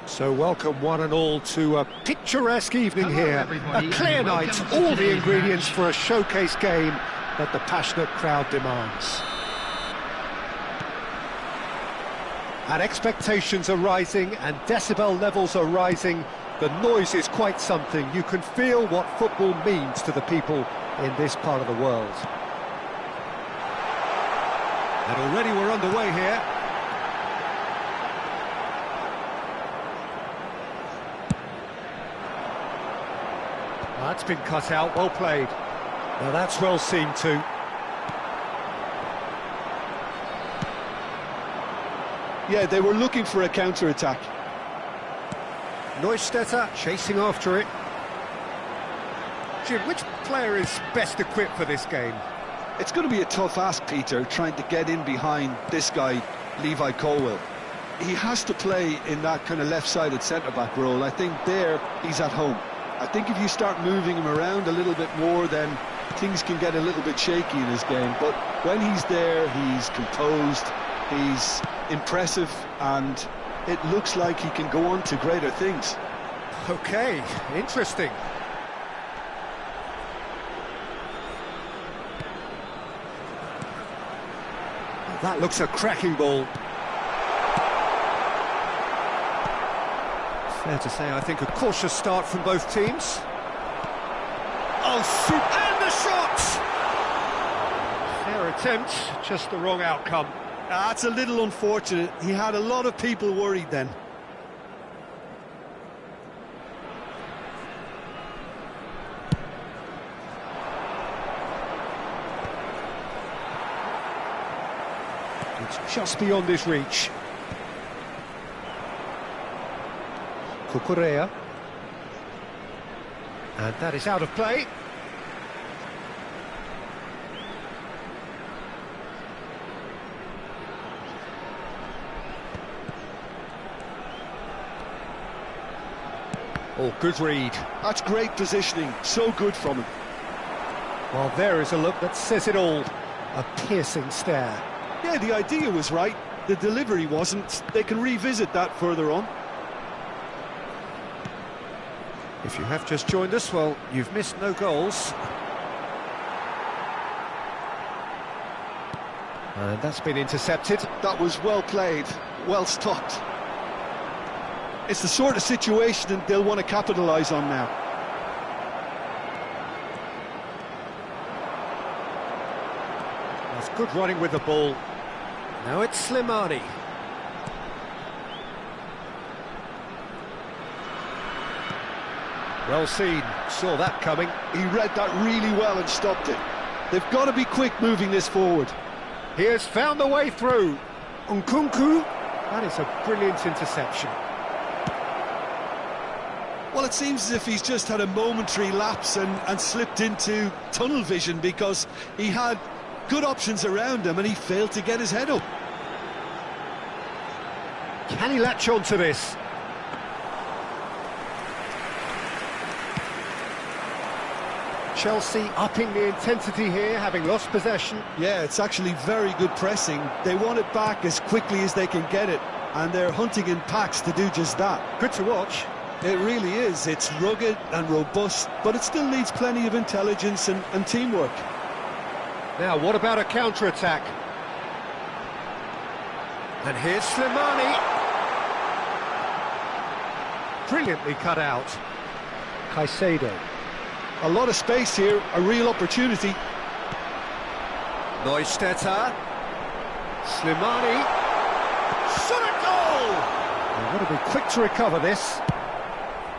So welcome one and all to a picturesque evening here, a clear night, all the ingredients for a showcase game that the passionate crowd demands. And expectations are rising and decibel levels are rising. The noise is quite something. You can feel what football means to the people in this part of the world. And already we're underway here. That's been cut out, well played. Now that's well seen too. Yeah, they were looking for a counter-attack. Neustädter chasing after it. Jim, which player is best equipped for this game? It's going to be a tough ask, Peter, trying to get in behind this guy, Levi Colwill. He has to play in that kind of left-sided centre-back role. I think there he's at home. I think if you start moving him around a little bit more, then things can get a little bit shaky in his game. But when he's there, he's composed, he's impressive, and it looks like he can go on to greater things. Okay, interesting. That looks a cracking ball. Fair to say, I think a cautious start from both teams. Oh, shoot! And the shot! Fair attempt, just the wrong outcome. That's a little unfortunate. He had a lot of people worried then. It's just beyond his reach. Cucurella. And that is out of play. Oh, good read. That's great positioning, so good from him. Well, there is a look that says it all. A piercing stare. Yeah, the idea was right, the delivery wasn't. They can revisit that further on. If you have just joined us, well, you've missed no goals. And that's been intercepted. That was well played, well stopped. It's the sort of situation that they'll want to capitalise on now. That's good running with the ball. Now it's Slimani. Well seen, saw that coming. He read that really well and stopped it. They've got to be quick moving this forward. He has found the way through. Nkunku. That is a brilliant interception. Well, it seems as if he's just had a momentary lapse and slipped into tunnel vision, because he had good options around him and he failed to get his head up. Can he latch on to this? Chelsea upping the intensity here, having lost possession. Yeah, it's actually very good pressing. They want it back as quickly as they can get it, and they're hunting in packs to do just that. Good to watch. It really is. It's rugged and robust, but it still needs plenty of intelligence and teamwork. Now, what about a counter-attack? And here's Slimani. Brilliantly cut out. Caicedo. A lot of space here, a real opportunity. Neustädter. Slimani. shot at goal! They've got to be quick to recover this.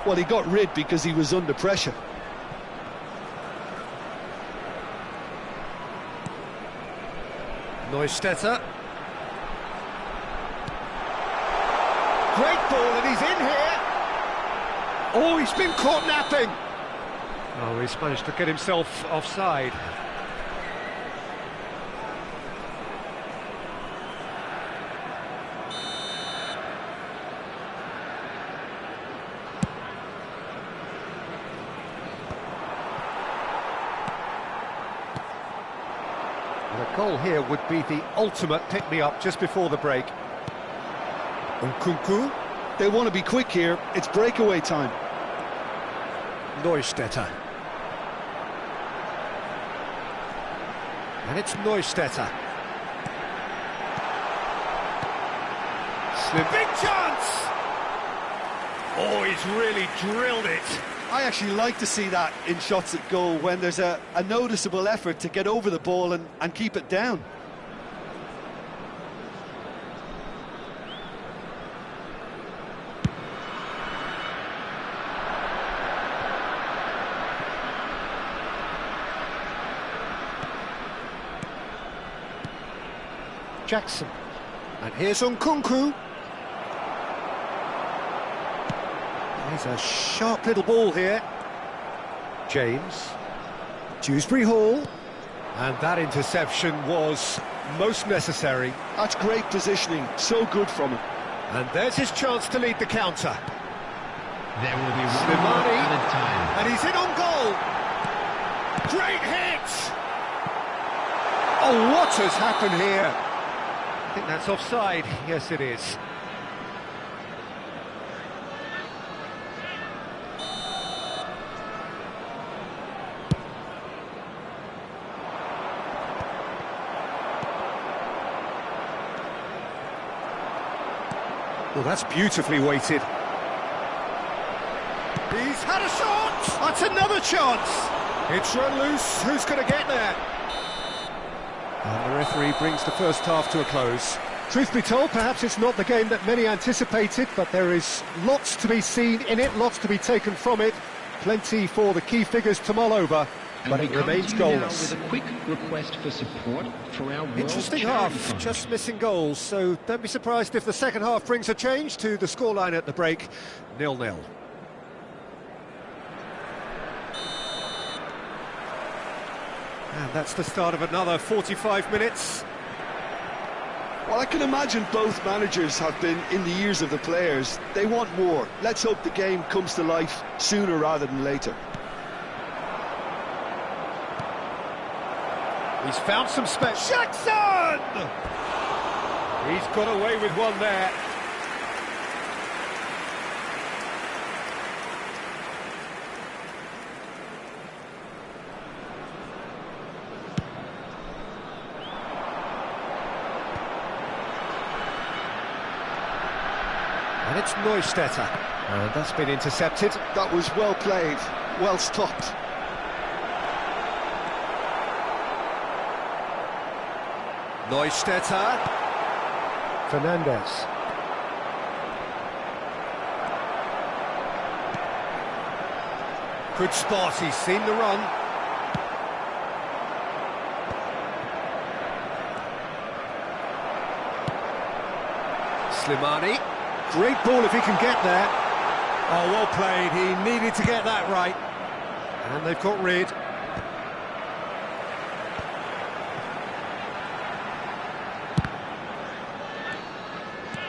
Well, he got rid because he was under pressure. Neustädter. Great ball, and he's in here. Oh, he's been caught napping. Oh, he's managed to get himself offside. A goal here would be the ultimate pick-me-up just before the break. Nkunku. They want to be quick here. It's breakaway time. Neustädter. And it's Neustädter. Slim. Big chance! Oh, he's really drilled it. I actually like to see that in shots at goal when there's a noticeable effort to get over the ball and keep it down. Jackson. And here's Nkunku. There's a sharp little ball here. James. Dewsbury Hall. And that interception was most necessary. That's great positioning, so good from him. And there's his chance to lead the counter. There will be one Slimani, more added time. and he's in on goal. Great hit! Oh, what has happened here? I think that's offside. Yes, it is. Well, that's beautifully weighted. He's had a shot! That's another chance! It's run loose. Who's going to get there? And the referee brings the first half to a close. Truth be told, perhaps it's not the game that many anticipated, but there is lots to be seen in it, lots to be taken from it. Plenty for the key figures to mull over, but it remains goalless. With a quick request for support for our World Interesting Charity half, Fund. just missing goals, so don't be surprised if the second half brings a change to the scoreline at the break, 0-0. And that's the start of another 45 minutes. Well, I can imagine both managers have been in the ears of the players. They want more. Let's hope the game comes to life sooner rather than later. He's found some space. Jackson! He's got away with one there. And it's Neustädter. And that's been intercepted. That was well played, well stopped. Neustädter. Fernandez. Good spot, he's seen the run. Slimani. Great ball if he can get there. Oh, well played, he needed to get that right. And they've got rid.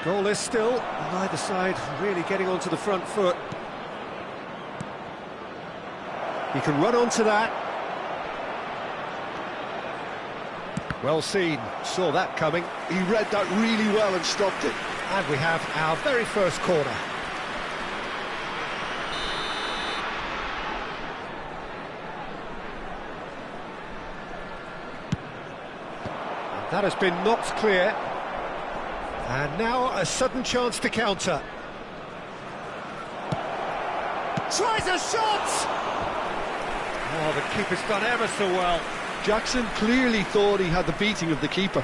Goalless still, on either side really getting onto the front foot. He can run onto that. Well seen, saw that coming. He read that really well and stopped it. And we have our very first corner. And that has been knocked clear. And now a sudden chance to counter. Tries a shot! Oh, the keeper's done ever so well. Jackson clearly thought he had the beating of the keeper.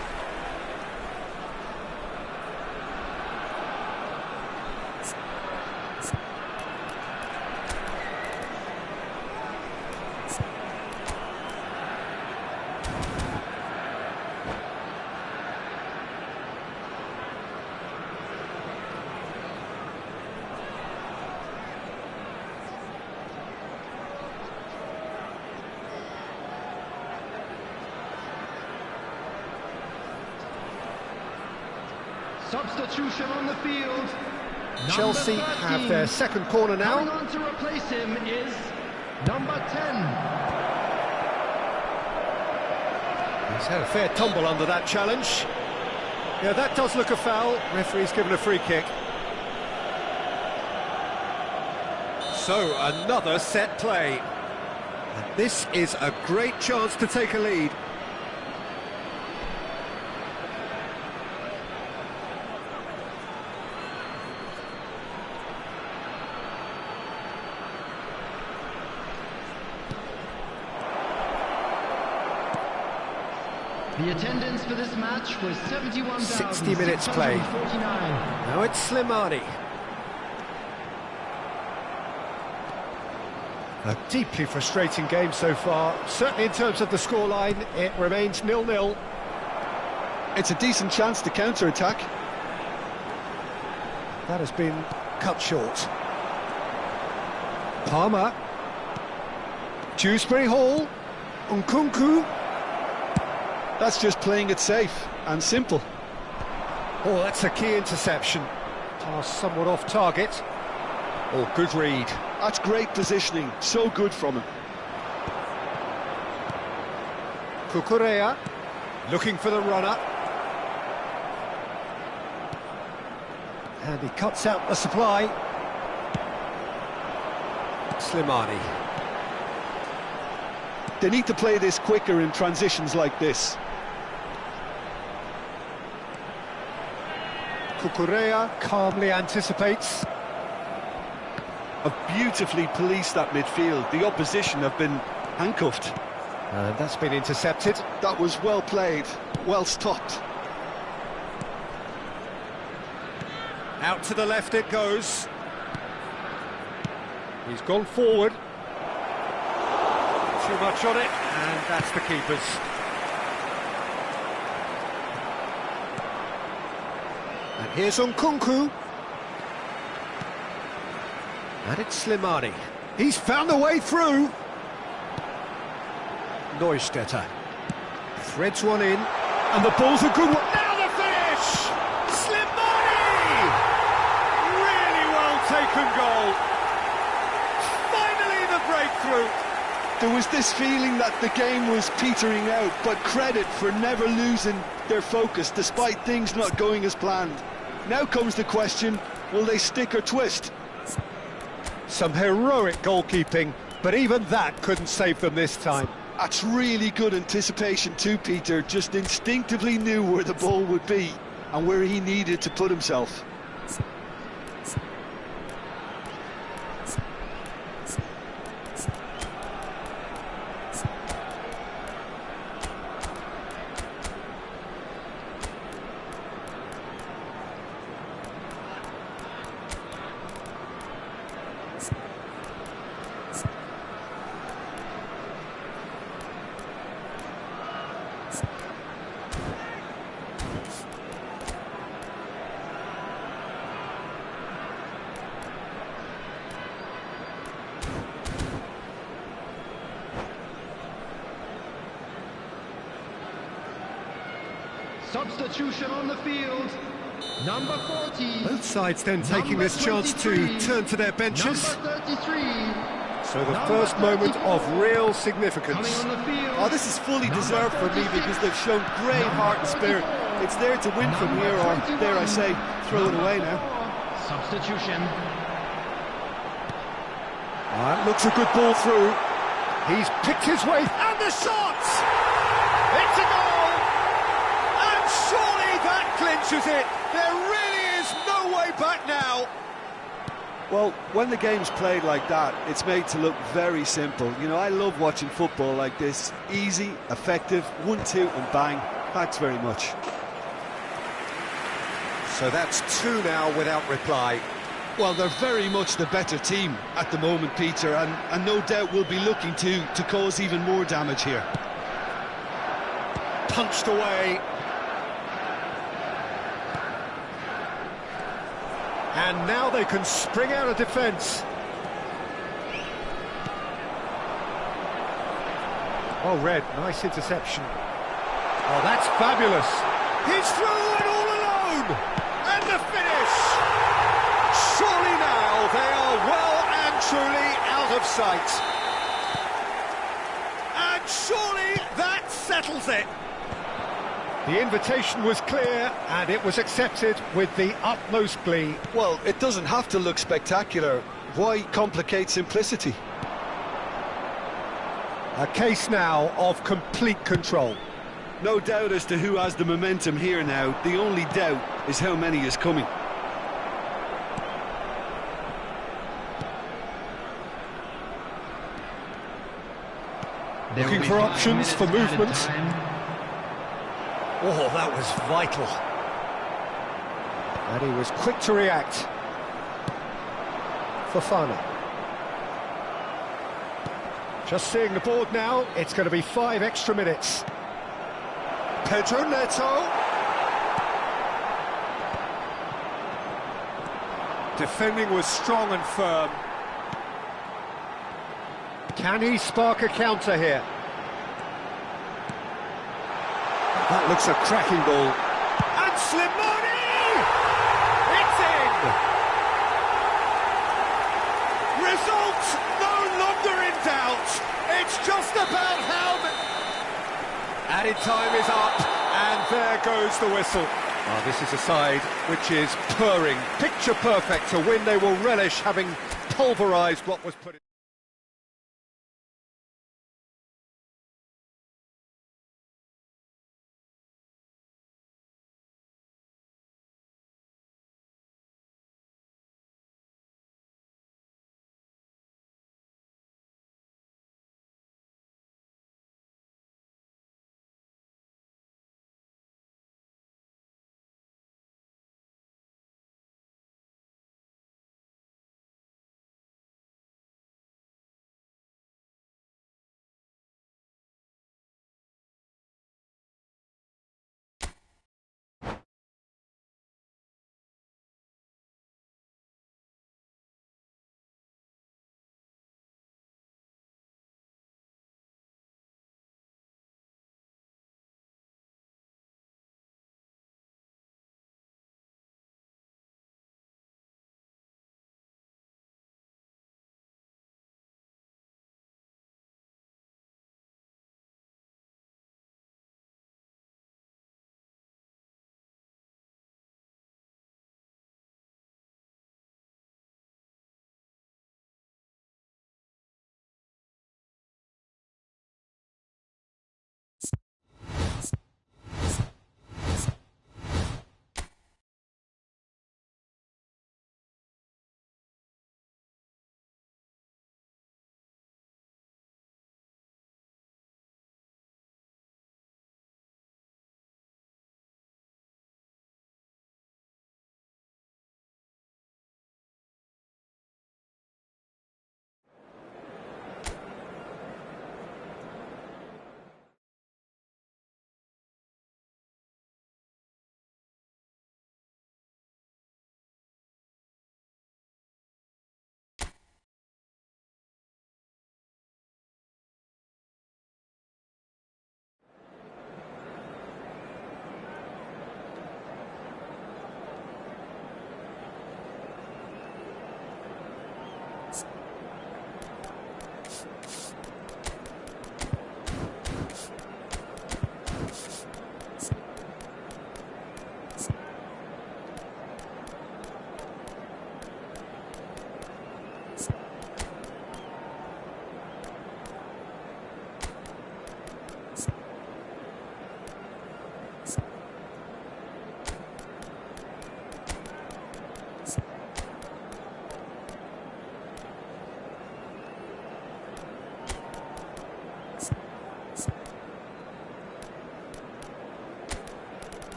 Substitution on the field. Chelsea Number 13. have their second corner Coming now. on to replace him is number 10. He's had a fair tumble under that challenge. Yeah, that does look a foul. Referee's given a free kick. So, another set play. And this is a great chance to take a lead. The attendance for this match was 60 minutes played. 71,649. Now it's Slimani. A deeply frustrating game so far. Certainly in terms of the scoreline, it remains 0-0. It's a decent chance to counter-attack. That has been cut short. Palmer. Dewsbury Hall. Nkunku. That's just playing it safe and simple. Oh, that's a key interception. Pass somewhat off target. Oh, good read. That's great positioning, so good from him. Cucurella, looking for the runner. And he cuts out the supply. Slimani. They need to play this quicker in transitions like this. Cucurella calmly anticipates. Have beautifully policed that midfield. The opposition have been handcuffed. And that's been intercepted. That was well played, well stopped. Out to the left it goes. He's gone forward. Too much on it, and that's the keeper's. And here's Nkunku. And it's Slimani. He's found a way through. Neustetter threads one in, and the ball's a good one. Now the finish! Slimani! Really well taken goal. Finally the breakthrough. There was this feeling that the game was petering out, but credit for never losing their focus despite things not going as planned. Now comes the question, will they stick or twist? Some heroic goalkeeping, but even that couldn't save them this time. That's really good anticipation too, Peter. Just instinctively knew where the ball would be and where he needed to put himself. Substitution on the field. Number 40. Both sides then taking this chance to turn to their benches. Number 33. So the first moment of real significance. Coming on the field. Oh, this is fully deserved for me because they've shown great heart and spirit. It's there to win from here, or dare I say, throw it away now. Substitution. That looks a good ball through. He's picked his way, and the shot! It's a goal! And surely that clinches it. There really is no way back now. Well, when the game's played like that, it's made to look very simple. You know, I love watching football like this. Easy, effective, 1-2 and bang. Thanks very much. So that's two now without reply. Well, they're very much the better team at the moment, Peter, and no doubt will be looking to cause even more damage here. Punched away. And now they can spring out of defence. Well read, nice interception. Oh, that's fabulous. He's through and all alone. sight. And surely that settles it. The invitation was clear, and it was accepted with the utmost glee. Well, it doesn't have to look spectacular. Why complicate simplicity? A case now of complete control. No doubt as to who has the momentum here now. The only doubt is how many is coming. Looking for options for movement. Oh, that was vital. And he was quick to react. Fofana. Just seeing the board now, it's going to be 5 extra minutes. Pedro Neto. Defending was strong and firm. Can he spark a counter here? That looks a cracking ball. And Slimani! It's in! Result no longer in doubt. It's just about how... Added time is up, and there goes the whistle. Oh, this is a side which is purring, picture perfect. To win, they will relish having pulverised what was put in.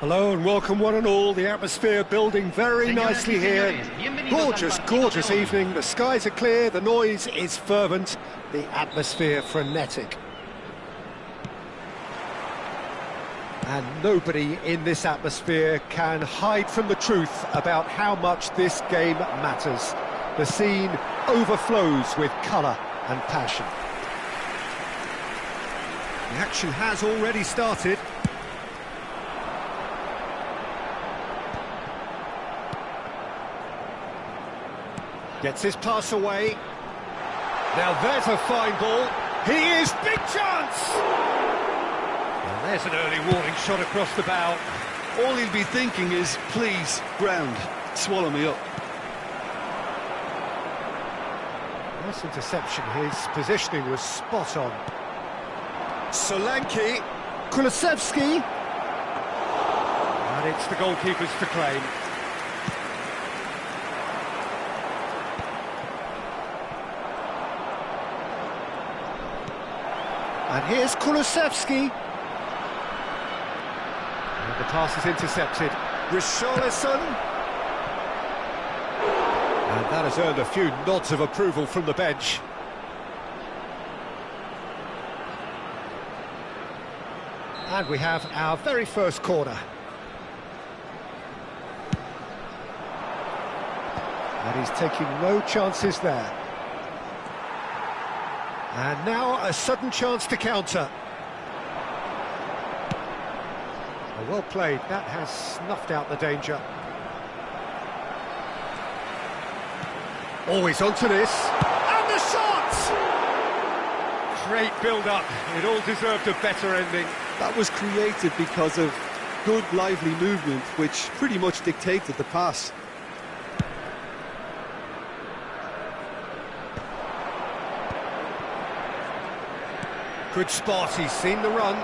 Hello and welcome one and all. The atmosphere building very nicely here. Gorgeous, gorgeous evening. The skies are clear, the noise is fervent, the atmosphere frenetic. And nobody in this atmosphere can hide from the truth about how much this game matters. The scene overflows with colour and passion. The action has already started. Gets his pass away. Now there's a fine ball. He is big chance! And there's an early warning shot across the bow. All he'll be thinking is, please, ground, swallow me up. Nice interception. His positioning was spot on. Solanke. Kulusevski. And it's the goalkeepers to claim. And here's Kulusevski. And the pass is intercepted. Richarlison. And that has earned a few nods of approval from the bench. And we have our very first corner. And he's taking no chances there. And now a sudden chance to counter. Well played, that has snuffed out the danger. Always onto this. And the shot! Great build-up, it all deserved a better ending. That was created because of good, lively movement, which pretty much dictated the pass. Good spot, he's seen the run.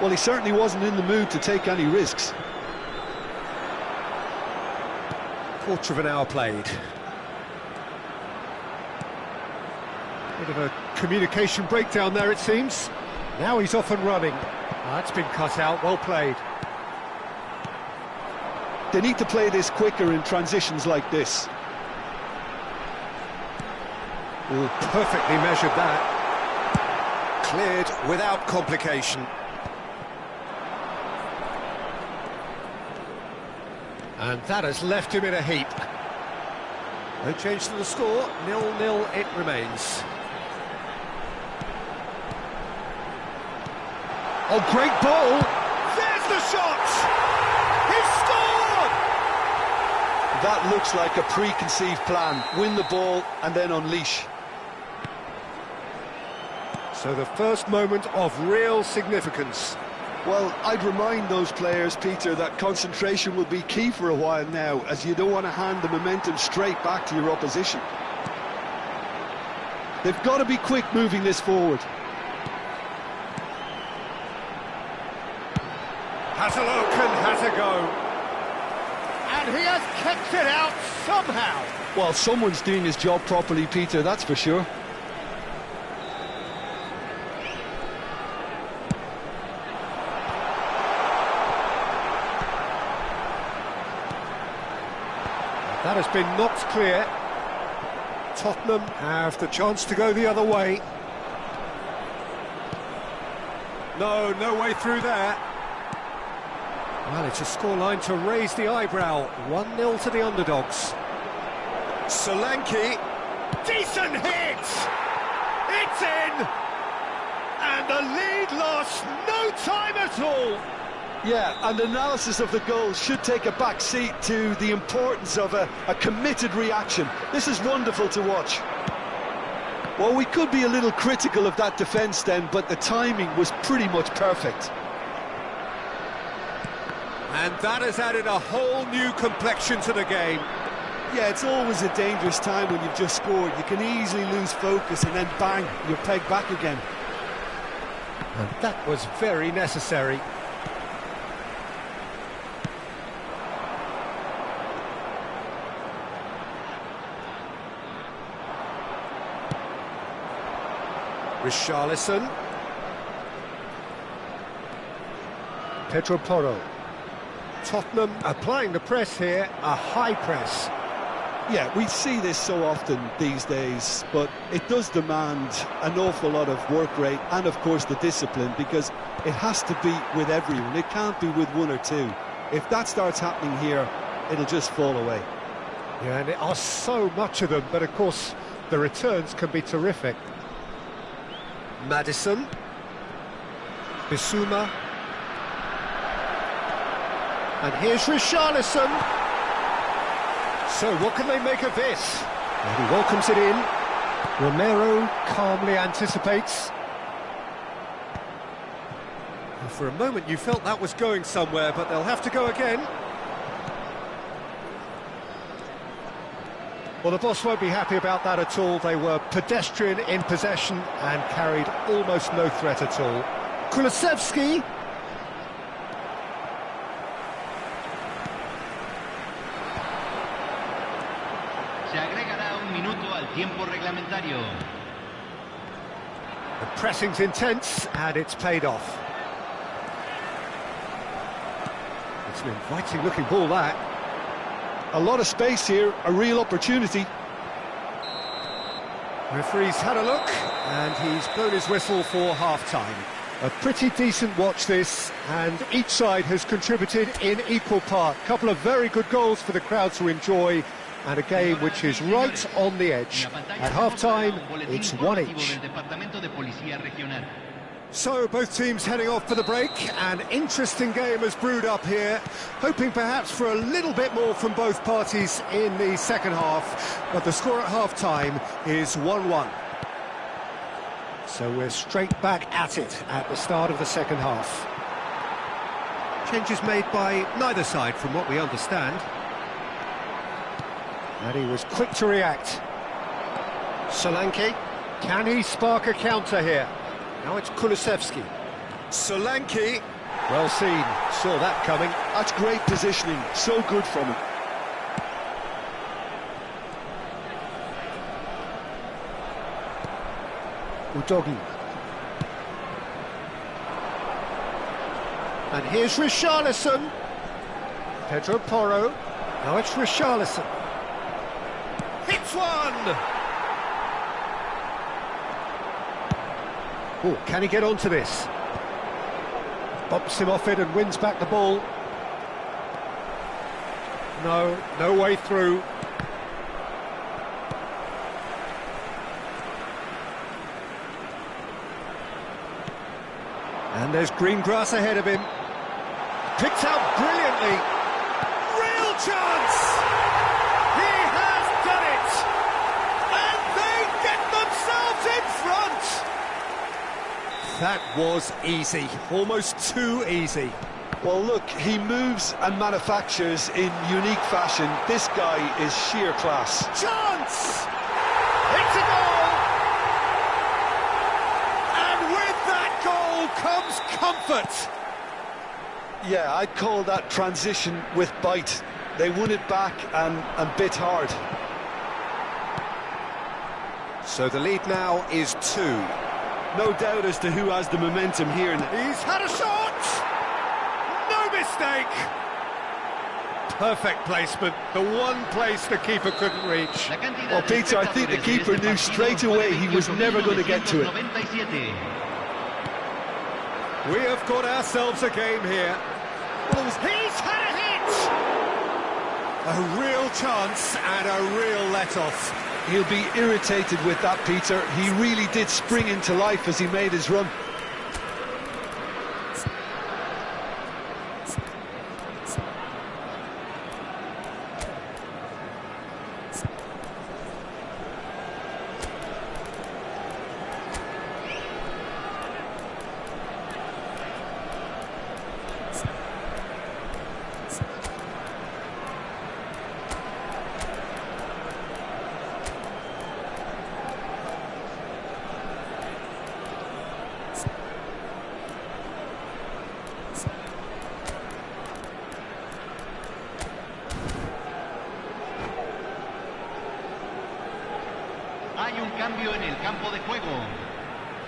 Well, he certainly wasn't in the mood to take any risks. Quarter of an hour played. Bit of a communication breakdown there, it seems. Now he's off and running. That's been cut out, well played. They need to play this quicker in transitions like this. Ooh, perfectly measured that. Cleared without complication. And that has left him in a heap. No change to the score, 0-0 it remains. Oh, great ball! There's the shot! He's scored! That looks like a preconceived plan. Win the ball and then unleash. So the first moment of real significance. Well, I'd remind those players, Peter, that concentration will be key for a while now, as you don't want to hand the momentum straight back to your opposition. They've got to be quick moving this forward. Has a look and has a go. And he has kept it out somehow. Well, someone's doing his job properly, Peter, that's for sure. That has been knocked clear. Tottenham have the chance to go the other way. No way through there. Well, it's a scoreline to raise the eyebrow. 1-0 to the underdogs. Solanke. Decent hit! It's in! And the lead lost no time at all. Yeah, and analysis of the goal should take a back seat to the importance of a committed reaction. This is wonderful to watch. Well, we could be a little critical of that defence then, but the timing was pretty much perfect. And that has added a whole new complexion to the game. Yeah, it's always a dangerous time when you've just scored. You can easily lose focus and then bang, you're pegged back again. And that was very necessary. Richarlison. Pedro Porro. Tottenham applying the press here, a high press. Yeah, we see this so often these days, but it does demand an awful lot of work rate and, of course, the discipline, because it has to be with everyone. It can't be with one or two. If that starts happening here, it'll just fall away. Yeah, and there are so much of them, but of course the returns can be terrific. Maddison. Bissouma. And here's Richarlison. So what can they make of this? And he welcomes it in. Romero calmly anticipates. And for a moment you felt that was going somewhere, but they'll have to go again. Well, the boss won't be happy about that at all. They were pedestrian in possession and carried almost no threat at all. Kulusevski. Se agregará un minuto al tiempo reglamentario. The pressing's intense and it's paid off. It's an inviting looking ball, that. A lot of space here, a real opportunity. Referee's had a look and he's blown his whistle for half-time. A pretty decent watch this, and each side has contributed in equal part. A couple of very good goals for the crowd to enjoy, and a game which is right on the edge. At half-time, it's one each. So both teams heading off for the break. An interesting game has brewed up here, hoping perhaps for a little bit more from both parties in the second half, but the score at half-time is 1-1. So we're straight back at it at the start of the second half. Changes made by neither side from what we understand. And he was quick to react. Solanke, can he spark a counter here? Now it's Kulusevski. Solanke, well seen, saw that coming. That's great positioning, so good from him. Udogi. And here's Richarlison. Pedro Porro. Now it's Richarlison. Hits one! Oh, can he get onto this? Bumps him off it and wins back the ball. No, no way through. And there's green grass ahead of him. Picked out brilliantly. Real chance! He has done it! And they get themselves in front! That was easy, almost too easy. Well, look, he moves and manufactures in unique fashion. This guy is sheer class. Chance! It's a goal! And with that goal comes comfort. Yeah, I'd call that transition with bite. They won it back and bit hard. So the lead now is 2. No doubt as to who has the momentum here. He's had a shot! No mistake! Perfect placement, the one place the keeper couldn't reach. Well, Peter, I think the keeper knew straight away he was never going to get to it. We have got ourselves a game here. He's had a hit! A real chance and a real let-off. He'll be irritated with that, Peter. He really did spring into life as he made his run. Hay un cambio en el campo de juego.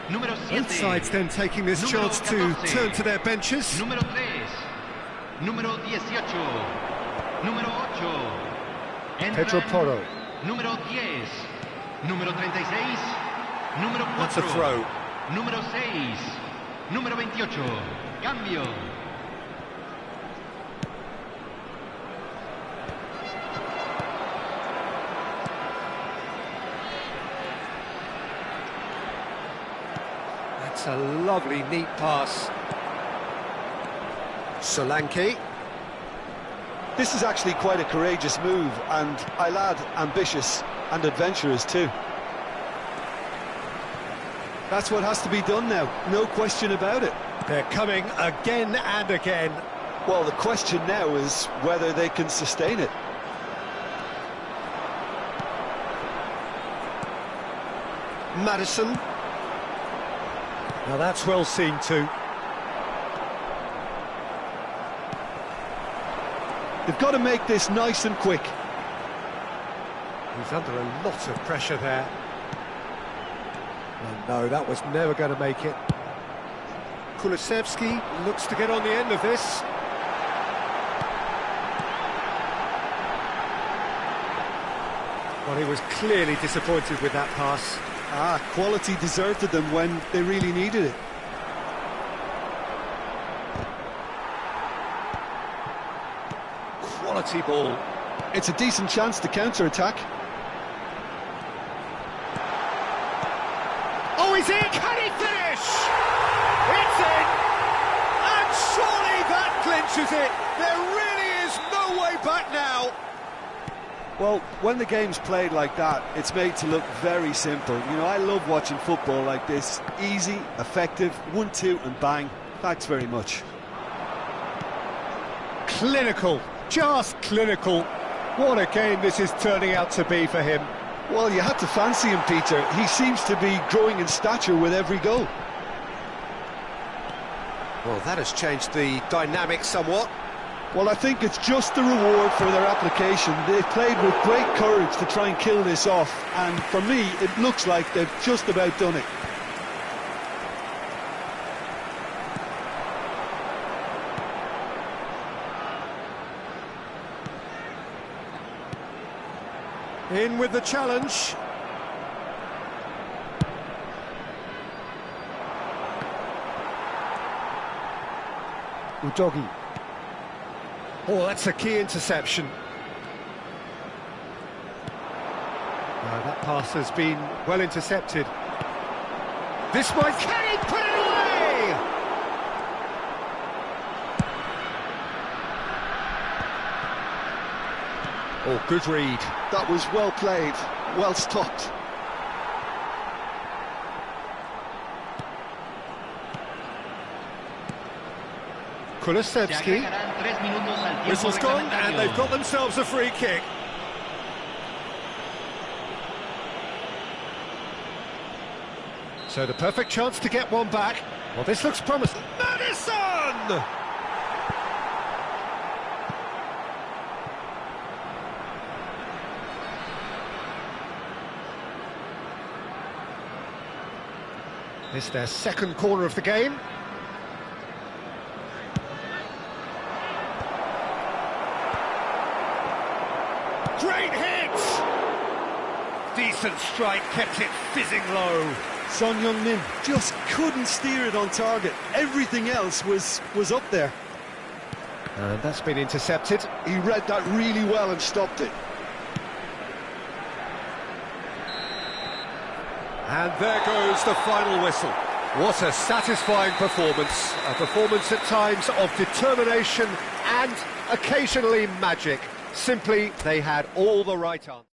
Número 7. Both sides then taking this chance to turn to their benches. Número 3. número 18, número 8. Pedro Entran Porro. Número 10, número 36, número 4. That's a throw. Número 6, número 28. Cambio. That's a lovely, neat pass. Solanke. This is actually quite a courageous move, and I'll add ambitious and adventurous too. That's what has to be done now, no question about it. They're coming again and again. Well, the question now is whether they can sustain it. Maddison. Now that's well seen too. They've got to make this nice and quick. He's under a lot of pressure there. Oh no, that was never going to make it. Kulusevski looks to get on the end of this. Well, he was clearly disappointed with that pass. Quality deserted them when they really needed it. Quality ball. It's a decent chance to counter-attack. Oh, he's in! Can he finish? It's in! And surely that clinches it! There really is no way back now! Well, when the game's played like that, it's made to look very simple. You know, I love watching football like this. Easy, effective, 1-2 and bang. Thanks very much. Clinical, just clinical. What a game this is turning out to be for him. Well, you had to fancy him, Peter. He seems to be growing in stature with every goal. Well, that has changed the dynamic somewhat. Well, I think it's just the reward for their application. They've played with great courage to try and kill this off, and for me, it looks like they've just about done it. In with the challenge. Udogi. Oh, that's a key interception. That pass has been well intercepted. This might... Can he put it away? Oh, good read. That was well played, well stopped. Kulusevski. Whistle's gone, and they've got themselves a free kick. So the perfect chance to get one back. Well, this looks promising. Maddison! This their second corner of the game. Great hit! Decent strike, kept it fizzing low. Son Heung-min just couldn't steer it on target. Everything else was up there. And that's been intercepted. He read that really well and stopped it. And there goes the final whistle. What a satisfying performance. A performance at times of determination and occasionally magic. Simply, they had all the right answers.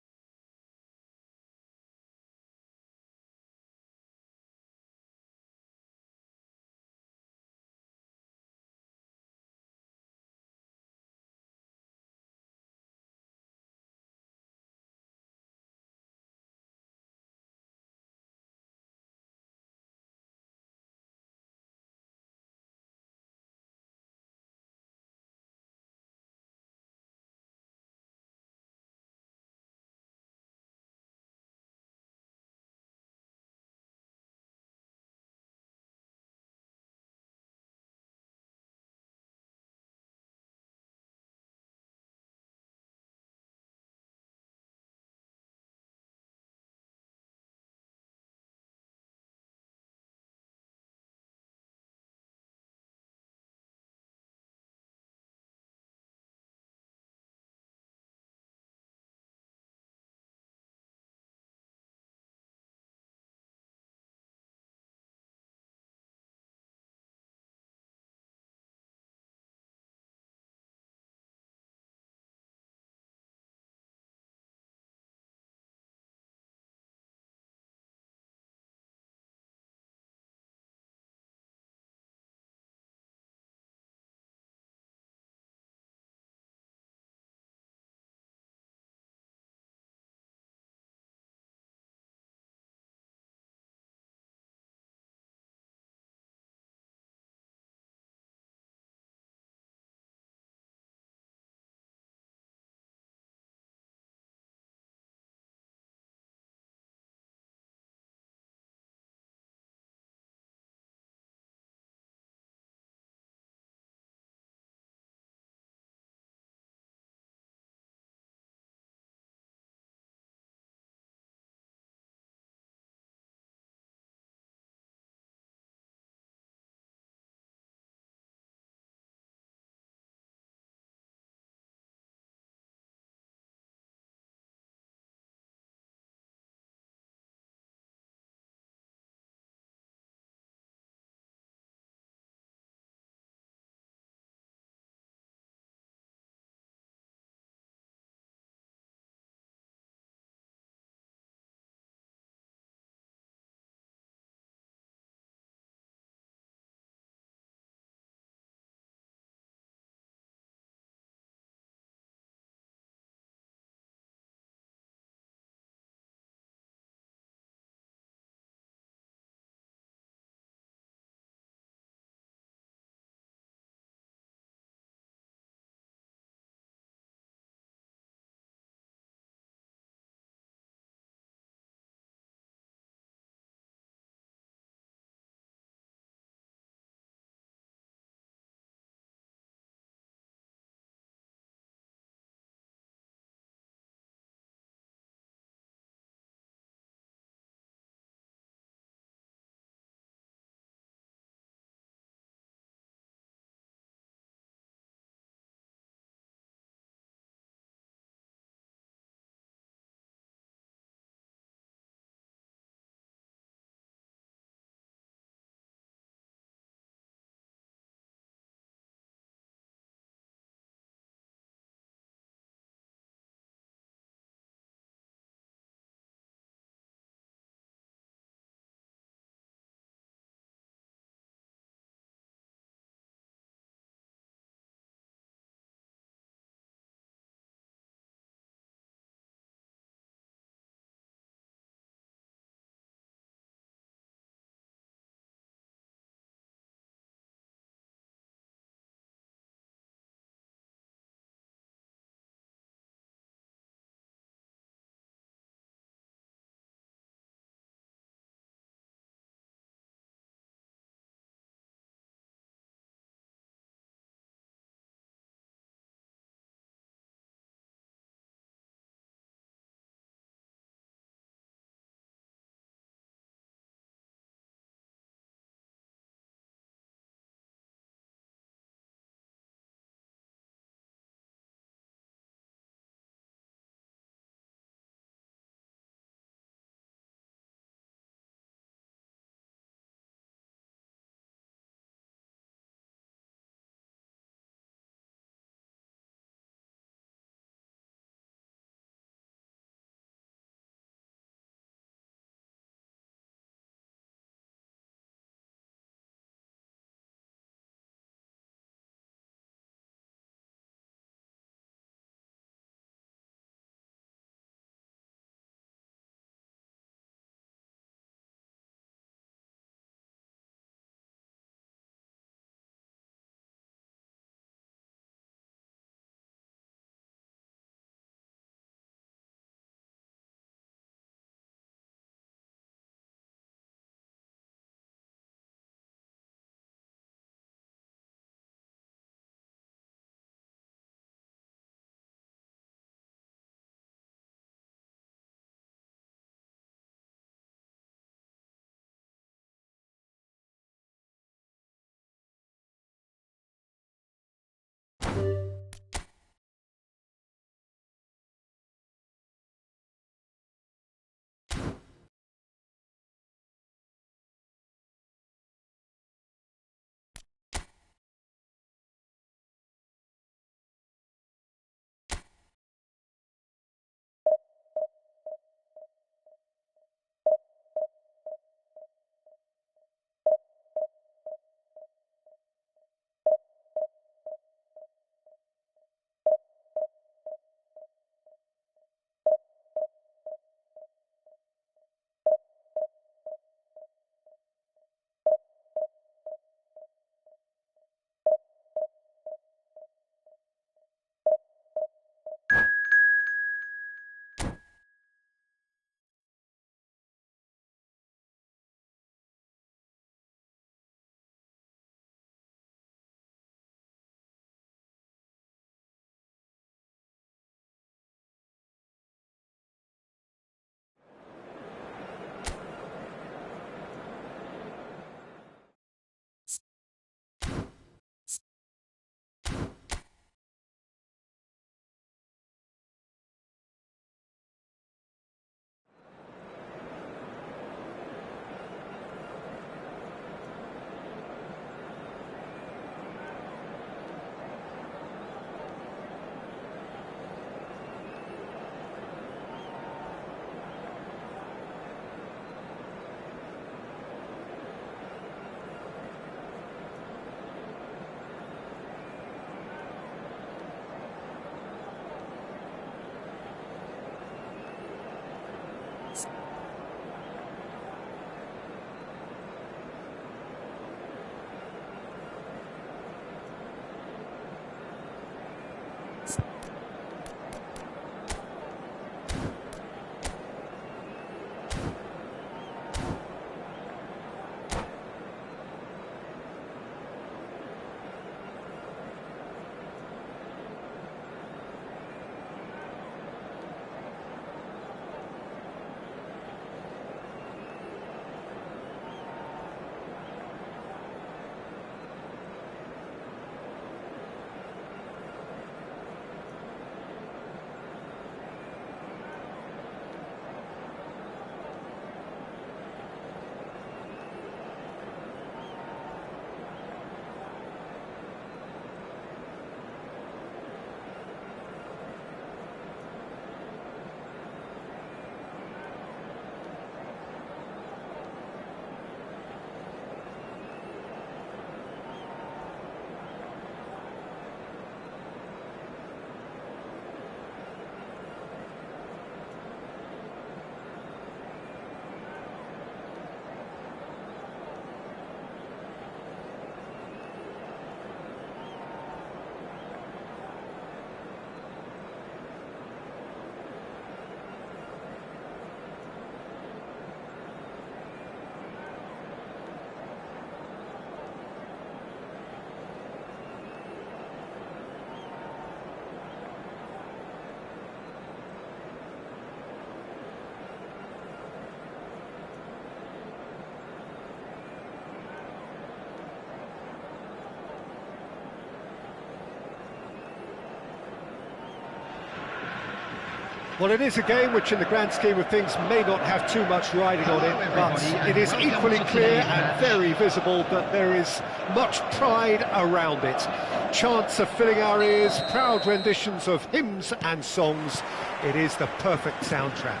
Well, it is a game which in the grand scheme of things may not have too much riding on it, but it is equally clear and very visible that there is much pride around it. Chants are filling our ears, proud renditions of hymns and songs. It is the perfect soundtrack.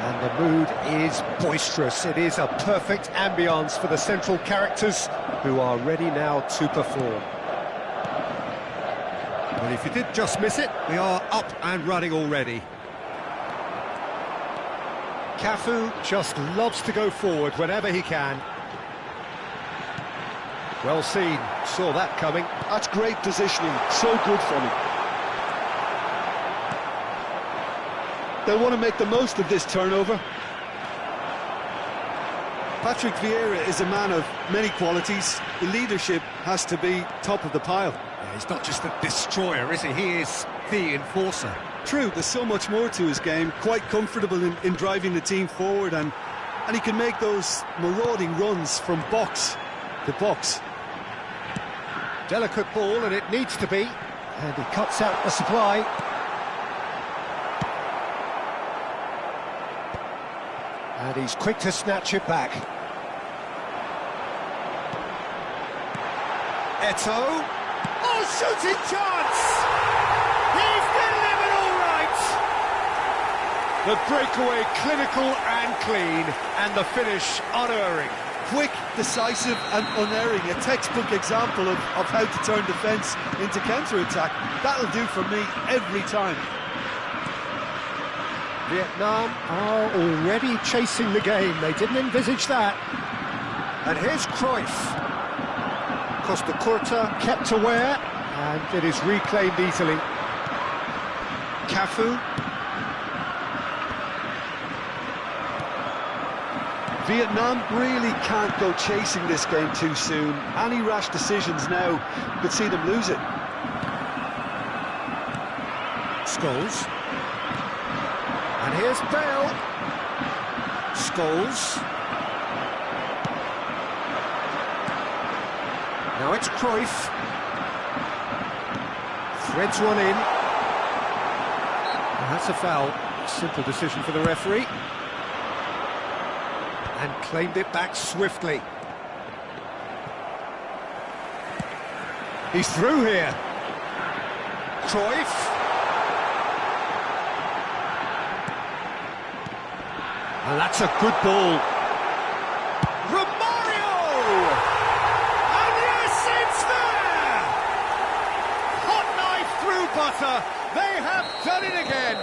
And the mood is boisterous. It is a perfect ambience for the central characters who are ready now to perform. Well, if you did just miss it, we are up and running already. Cafu just loves to go forward whenever he can. Well seen, saw that coming. That's great positioning, so good from him. They'll want to make the most of this turnover. Patrick Vieira is a man of many qualities. The leadership has to be top of the pile. Yeah, he's not just a destroyer, is he? He is the enforcer. True, there's so much more to his game. Quite comfortable in driving the team forward, and he can make those marauding runs from box to box. Delicate ball, and it needs to be. And he cuts out the supply. And he's quick to snatch it back. Eto'o. Oh, shooting chance! He's delivered all right! The breakaway clinical and clean, and the finish unerring. Quick, decisive and unerring. A textbook example of how to turn defence into counter-attack. That'll do for me every time. Vietnam are already chasing the game. They didn't envisage that. And here's Cruyff. Costa Curta kept aware, and it is reclaimed easily. Cafu. Vietnam really can't go chasing this game too soon. Any rash decisions now could see them lose it. Scholes. And here's Bale. Scholes. Now it's Cruyff. Threads one in. And that's a foul. Simple decision for the referee. And claimed it back swiftly. He's through here. Cruyff. And that's a good ball. Romario! And yes, it's there! Hot knife through butter. They have done it again.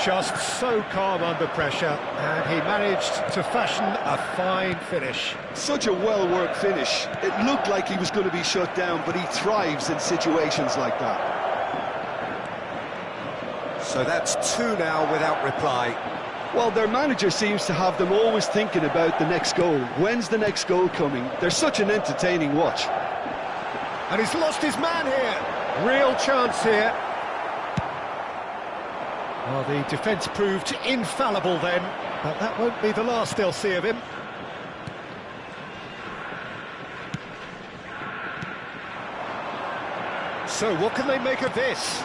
Just so calm under pressure, and he managed to fashion a fine finish. Such a well-worked finish. It looked like he was going to be shut down, but he thrives in situations like that. So that's two now without reply. Well, their manager seems to have them always thinking about the next goal. When's the next goal coming? They're such an entertaining watch. And he's lost his man here. Real chance here. Well, the defence proved infallible then, but that won't be the last they'll see of him. So, what can they make of this?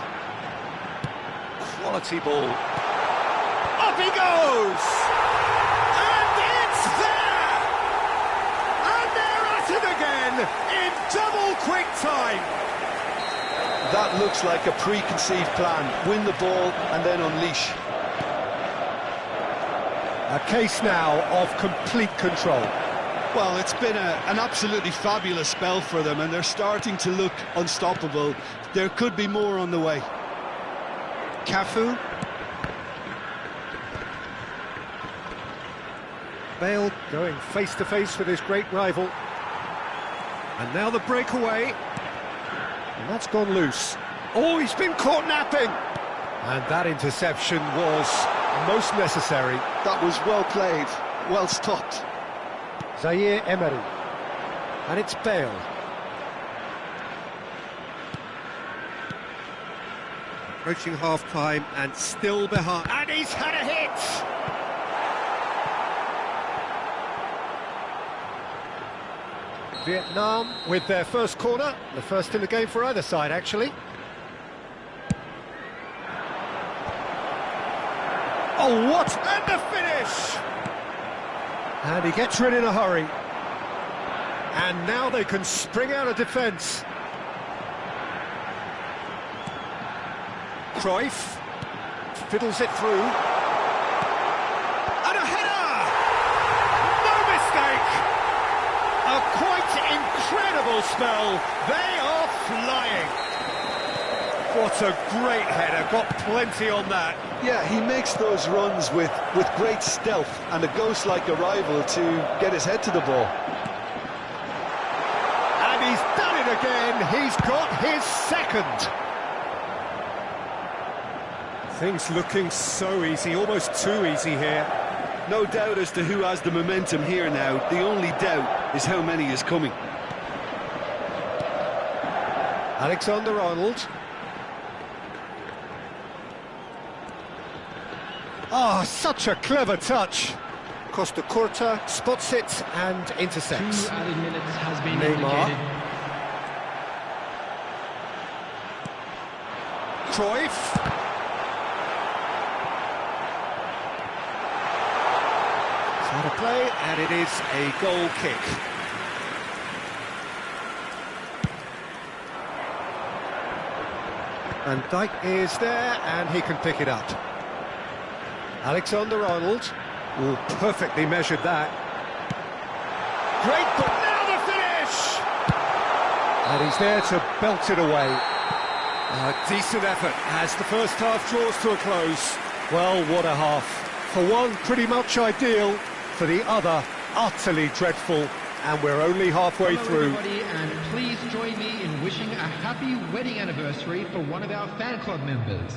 Quality ball. Up he goes! And it's there! And they're at it again in double quick time! That looks like a preconceived plan. Win the ball and then unleash. A case now of complete control. Well, it's been an absolutely fabulous spell for them, and they're starting to look unstoppable. There could be more on the way. Cafu. Bale going face-to-face with his great rival. And now the breakaway. And that's gone loose. Oh, he's been caught napping! And that interception was most necessary. That was well played, well stopped. Zaire Emery. And it's Bale. Approaching half-time and still behind. And he's had a hit! Vietnam with their first corner, the first in the game for either side, actually. Oh, what? And the finish! And he gets rid in a hurry. And now they can spring out of defence. Cruyff fiddles it through. And a header! No mistake! A quite incredible spell. They are flying. What a great header, got plenty on that. Yeah, he makes those runs with great stealth and a ghost-like arrival to get his head to the ball. And he's done it again, he's got his second. Things looking so easy, almost too easy here. No doubt as to who has the momentum here now. The only doubt is how many is coming. Alexander-Arnold. Oh, such a clever touch. Costa Curta spots it and intercepts. 2 added minutes has been Neymar. indicated. Cruyff. It's out of play, and it is a goal kick. And Dijk is there, and he can pick it up. Alexander-Arnold. Oh, perfectly measured that. Great, but now the finish! And he's there to belt it away. A decent effort as the first half draws to a close. Well, what a half. For one, pretty much ideal. For the other, utterly dreadful. And we're only halfway Hello through. everybody, and please join me in wishing a happy wedding anniversary for one of our fan club members.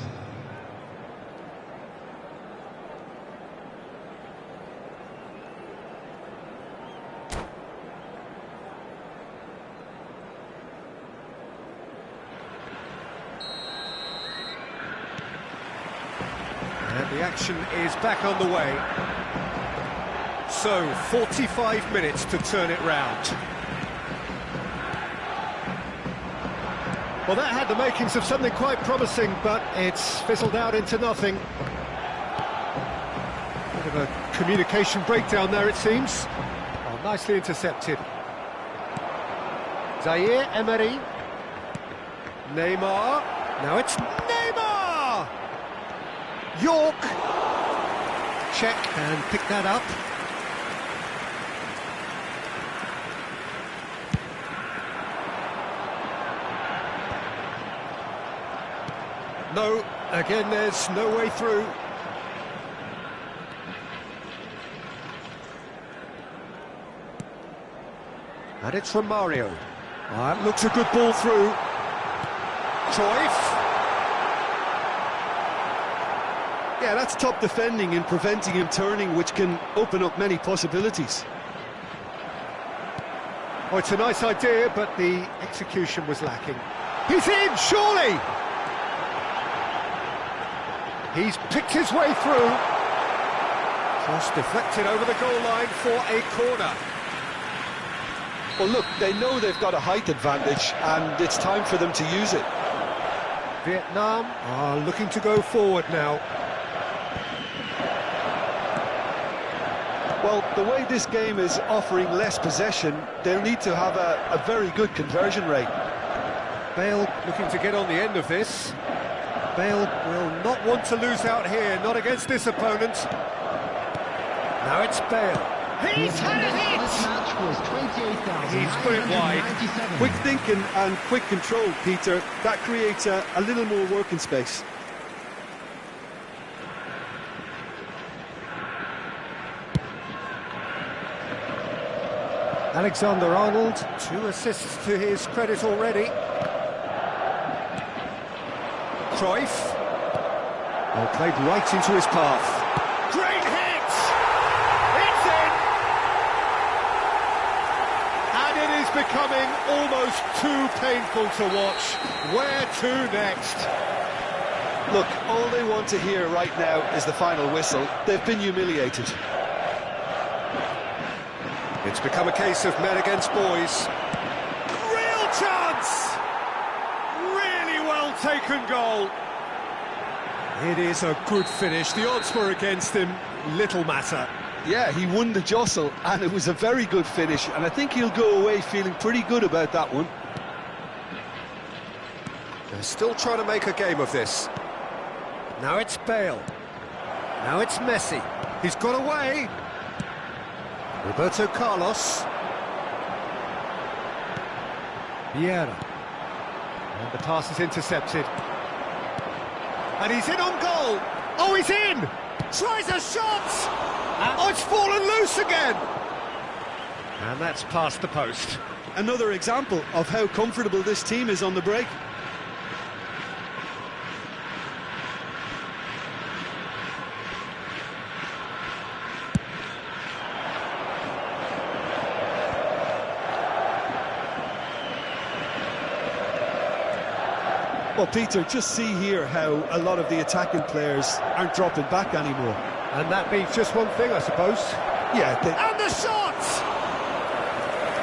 And the action is back on the way. So, 45 minutes to turn it round. Well, that had the makings of something quite promising, but it's fizzled out into nothing. Bit of a communication breakdown there, it seems. Oh, nicely intercepted. Zaire Emery. Neymar. Now it's Neymar! York. Check and pick that up. No, again there's no way through. And it's from Mario. That looks a good ball through. Cruyff. Yeah, that's top defending and preventing him turning, which can open up many possibilities. Oh, it's a nice idea, but the execution was lacking. He's in, surely! He's picked his way through. Cross deflected over the goal line for a corner. Well, look, they know they've got a height advantage, and it's time for them to use it. Vietnam are looking to go forward now. Well, the way this game is offering less possession, they'll need to have a very good conversion rate. Bale looking to get on the end of this. Bale will not want to lose out here, not against this opponent. Now it's Bale. He's had it hit! This match was 28,000. He's put it wide. Quick thinking and quick control, Peter. That creates a little more working space. Alexander-Arnold, 2 assists to his credit already. Cruyff. Well, played right into his path. Great hit! It's in! And it is becoming almost too painful to watch. Where to next? Look, all they want to hear right now is the final whistle. They've been humiliated. It's become a case of men against boys. Real chance! Really well taken goal. It is a good finish. The odds were against him. Little matter. Yeah, he won the jostle, and it was a very good finish, and I think he'll go away feeling pretty good about that one. They're still trying to make a game of this. Now it's Bale. Now it's Messi. He's got away. Roberto Carlos. Vieira. And the pass is intercepted. And he's in on goal. Oh, he's in! Tries a shot! Oh, it's fallen loose again! And that's past the post. Another example of how comfortable this team is on the break. Well, Peter, just see here how a lot of the attacking players aren't dropping back anymore. And that means just one thing, I suppose. Yeah. And the shot!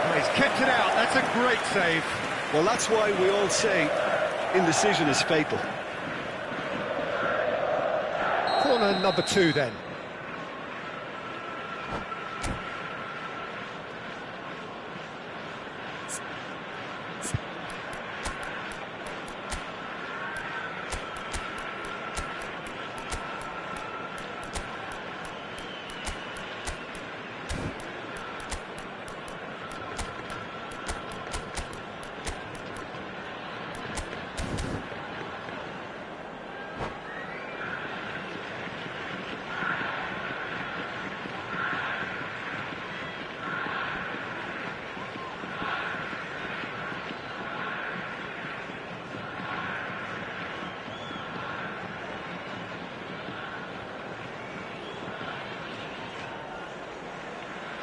Oh, he's kept it out. That's a great save. Well, that's why we all say indecision is fatal. Corner number 2 then.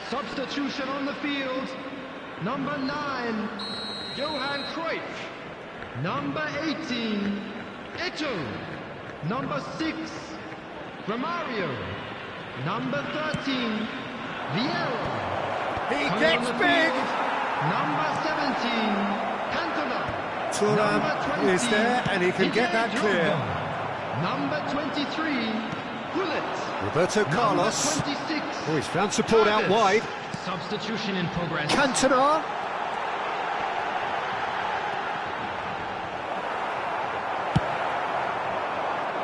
Substitution on the field. Number 9, Johan Cruyff. Number 18, Eto'o. Number 6, Romario. Number 13, Vieira. He Coming gets on the big! field, Number 17, Cantona. Thuram is there and he can get that clear. Number 23, Gullit. Roberto Carlos. Number 26. Oh, he's found support out wide. Substitution in progress. Cantona.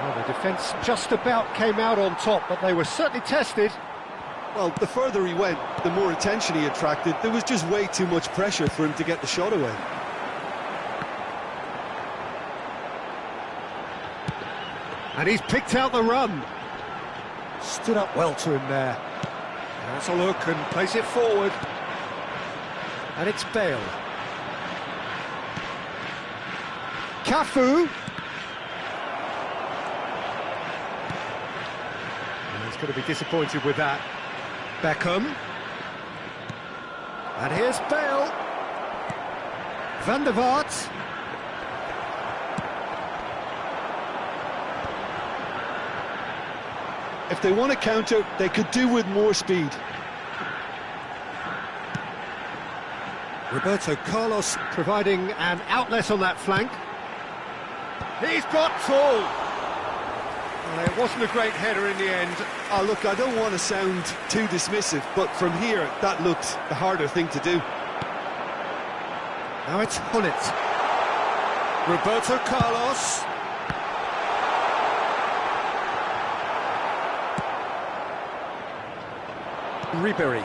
Well, the defence just about came out on top, but they were certainly tested. Well, the further he went, the more attention he attracted. There was just way too much pressure for him to get the shot away. And he's picked out the run. Stood up well to him there. That's a look and plays it forward. And it's Bale. Cafu. And he's going to be disappointed with that. Beckham. And here's Bale. Van der Vaart. If they want to counter, they could do with more speed. Roberto Carlos providing an outlet on that flank. He's got full. Well, it wasn't a great header in the end. Oh, look, I don't want to sound too dismissive, but from here, that looked the harder thing to do. Now it's Gullit. Roberto Carlos. Ribéry.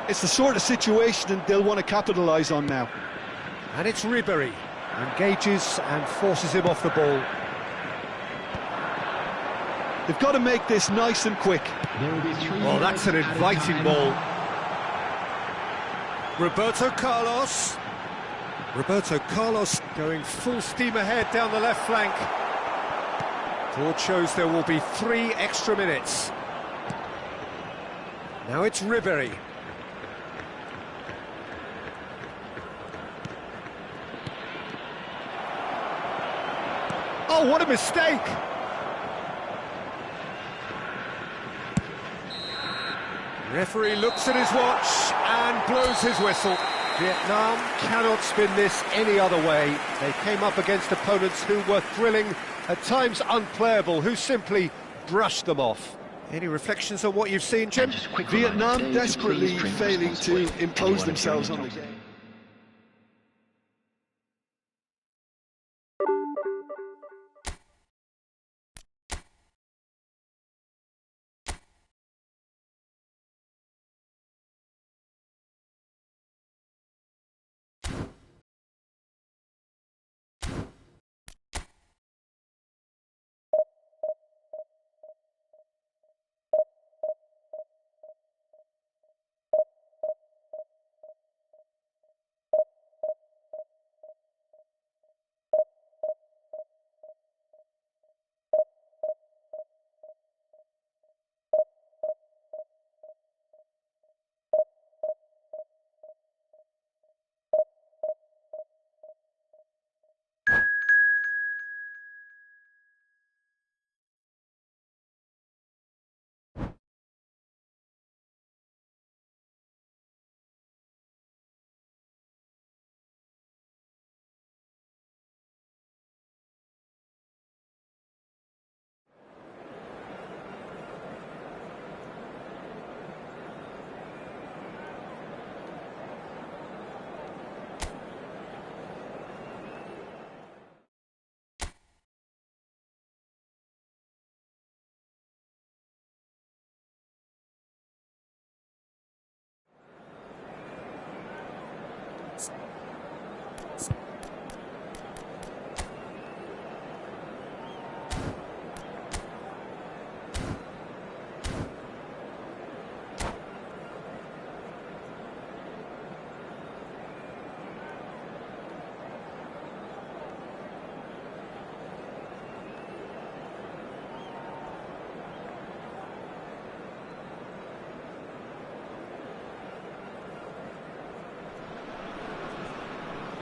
It's the sort of situation they'll want to capitalise on now. And it's Ribéry. Engages and forces him off the ball. They've got to make this nice and quick. There will be 3 Oh, that's an minutes inviting added ball. time. Roberto Carlos. Roberto Carlos going full steam ahead down the left flank. Board shows there will be 3 extra minutes. Now it's Ribéry. Oh, what a mistake! Referee looks at his watch and blows his whistle. Vietnam cannot spin this any other way. They came up against opponents who were thrilling at times unplayable, who simply brushed them off. Any reflections on what you've seen, Jim? Vietnam desperately failing to impose themselves on the game.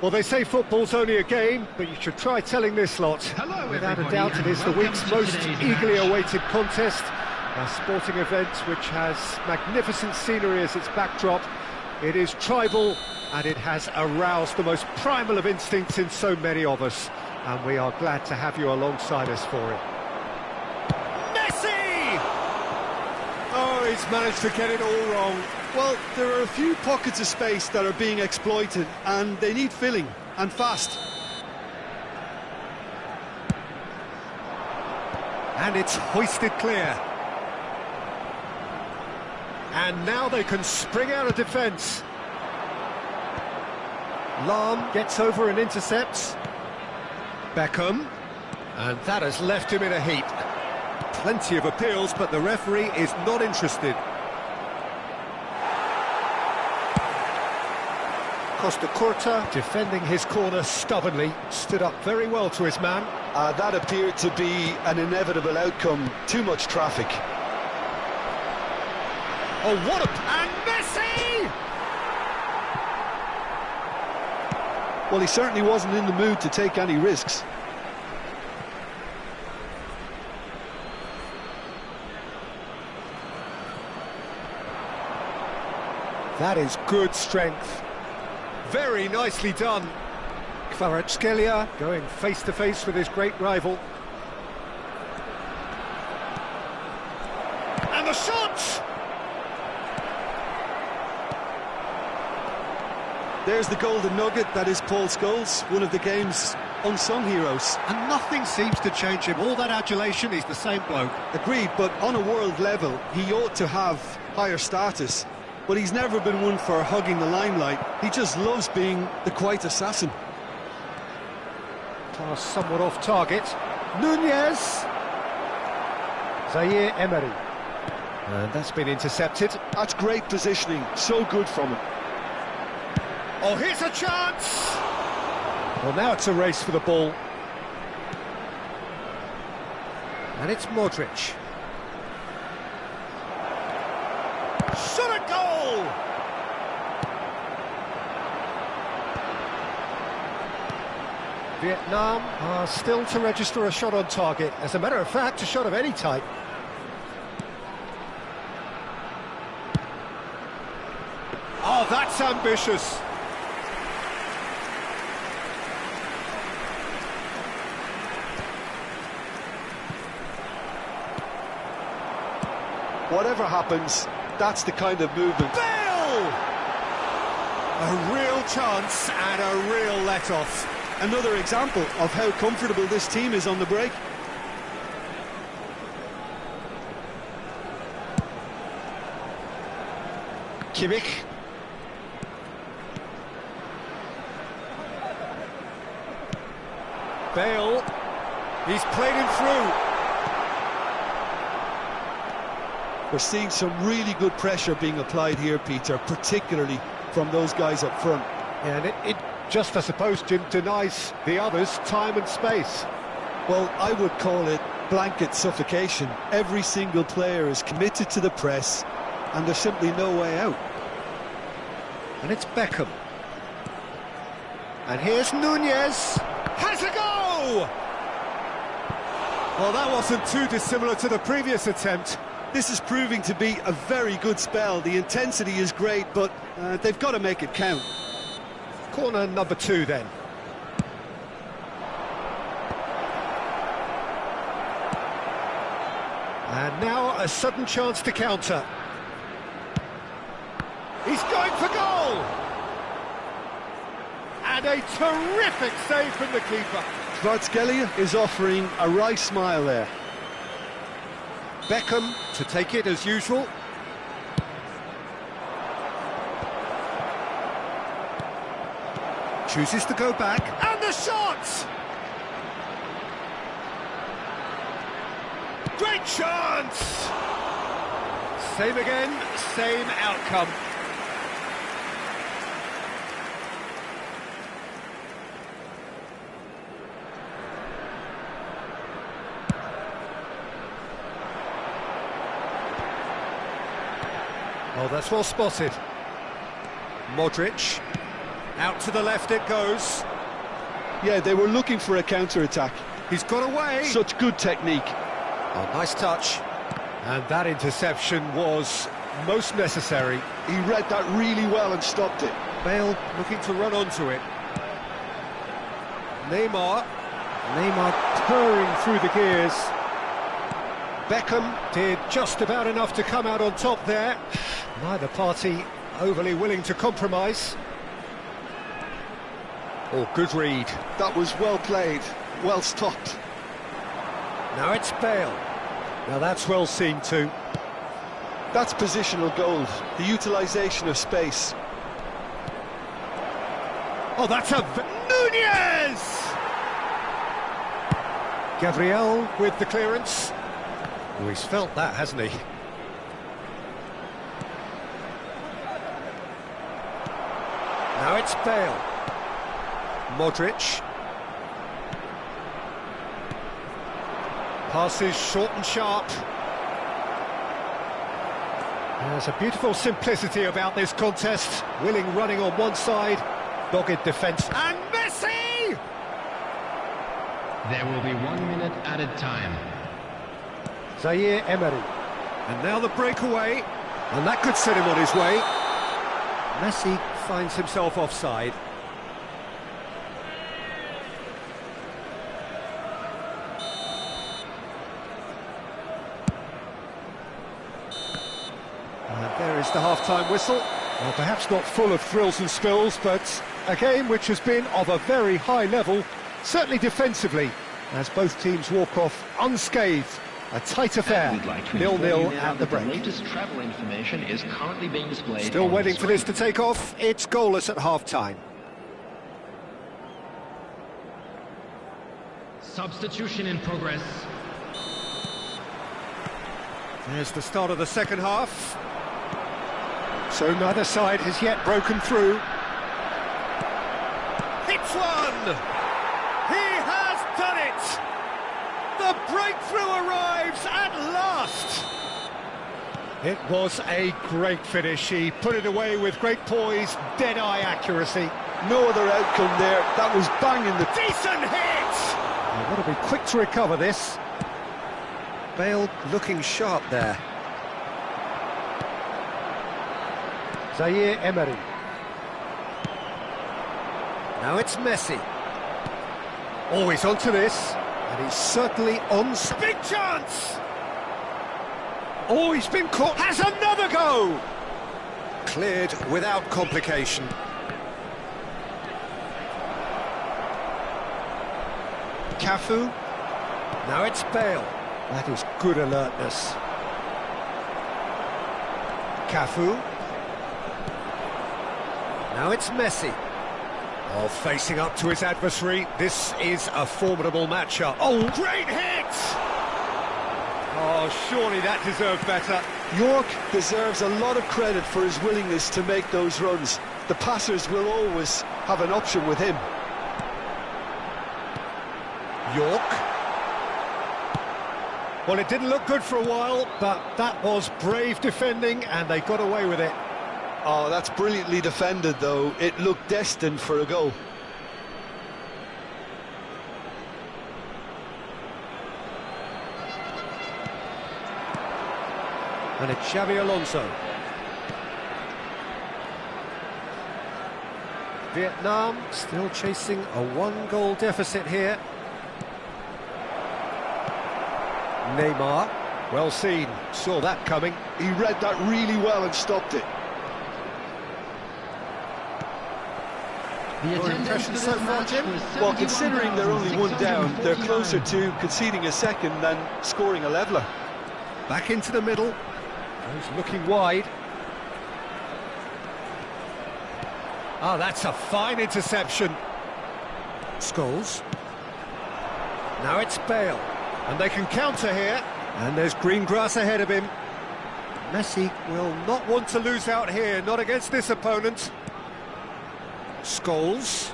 Well, they say football's only a game, but you should try telling this lot. Hello, Without a everybody, doubt, it is the and week's welcome to most today's eagerly match. awaited contest. A sporting event which has magnificent scenery as its backdrop. It is tribal, and it has aroused the most primal of instincts in so many of us. And we are glad to have you alongside us for it. Messi! Oh, he's managed to get it all wrong. Well, there are a few pockets of space that are being exploited, and they need filling, and fast. And it's hoisted clear. And now they can spring out of defence. Lahm gets over and intercepts. Beckham. And that has left him in a heap. Plenty of appeals, but the referee is not interested. Costa Curta, defending his corner stubbornly, stood up very well to his man. That appeared to be an inevitable outcome. Too much traffic. Oh, what a... And Messi! Well, he certainly wasn't in the mood to take any risks. That is good strength. Very nicely done. Kvaratskhelia going face-to-face with his great rival. And the shot! There's the golden nugget, that is Paul Scholes, one of the game's unsung heroes. And nothing seems to change him. All that adulation, he's the same bloke. Agreed, but on a world level, he ought to have higher status. But he's never been one for hugging the limelight. He just loves being the quiet assassin. Pass somewhat off target. Nunez. Zaire Emery. And that's been intercepted. That's great positioning. So good from him. Oh, here's a chance! Well, now it's a race for the ball. And it's Modric. Shot a goal! Vietnam are still to register a shot on target. As a matter of fact, a shot of any type. Oh, that's ambitious. Whatever happens, that's the kind of movement. Bale! A real chance and a real let-off. Another example of how comfortable this team is on the break. Kimmich. Bale. He's played him through. We're seeing some really good pressure being applied here, Peter, particularly from those guys up front. And it just, I suppose, Jim, denies the others time and space. Well, I would call it blanket suffocation. Every single player is committed to the press, and there's simply no way out. And it's Beckham. And here's Nunez. Has a go! Well, that wasn't too dissimilar to the previous attempt. This is proving to be a very good spell. The intensity is great, but they've got to make it count. Corner number 2 then. And now a sudden chance to counter. He's going for goal! And a terrific save from the keeper. Kvaratskhelia is offering a wry smile there. Beckham to take it as usual. Chooses to go back, and the shot! Great chance! Same again, same outcome. Oh, that's well spotted. Modric. Out to the left it goes. Yeah, they were looking for a counter-attack. He's got away. Such good technique. Oh, nice touch. And that interception was most necessary. He read that really well and stopped it. Bale looking to run onto it. Neymar purring through the gears. Beckham did just about enough to come out on top there. Neither party overly willing to compromise. Oh, good read. That was well played, well stopped. Now it's Bale. Now that's well seen too. That's positional goal, the utilisation of space. Oh, that's a... Nunez! Gabriel with the clearance. Oh, he's felt that, hasn't he? Now it's Bale. Modric. Passes short and sharp. There's a beautiful simplicity about this contest. Willing running on one side, dogged defence. And Messi! There will be 1 minute added time. Zaire Emery. And now the breakaway. And that could set him on his way. Messi finds himself offside. And there is the half-time whistle. Well, perhaps not full of thrills and spills, but a game which has been of a very high level, certainly defensively, as both teams walk off unscathed. A tight affair, 0-0 at the break. The latest travel information is currently being displayed. Still waiting for this to take off. It's goalless at half-time. Substitution in progress. There's the start of the second half. So neither side has yet broken through. Hits one! He has done it! The breakthrough arrives at last! It was a great finish. He put it away with great poise, dead-eye accuracy. No other outcome there. That was banging the... Decent hit! They've got to be quick to recover this. Bale looking sharp there. Zaire Emery. Now it's Messi. Always onto this. And he's certainly on... Big chance! Oh, he's been caught. Has another go! Cleared without complication. Cafu. Now it's Bale. That is good alertness. Cafu. Now it's Messi. Oh, facing up to his adversary. This is a formidable matchup. Oh, great hit! Oh, surely that deserved better. York deserves a lot of credit for his willingness to make those runs. The passers will always have an option with him. York. Well, it didn't look good for a while, but that was brave defending, and they got away with it. Oh, that's brilliantly defended, though. It looked destined for a goal. And it's Xabi Alonso. Vietnam still chasing a one-goal deficit here. Neymar, well seen, saw that coming. He read that really well and stopped it. The Your attendance impressions for so this far, match Jim? was Well, considering they're only one down, they're 71,649. closer to conceding a second than scoring a leveller. Back into the middle. Goes looking wide. Ah, that's a fine interception. Scholes. Now it's Bale. And they can counter here. And there's green grass ahead of him. Messi will not want to lose out here, not against this opponent. Scholes.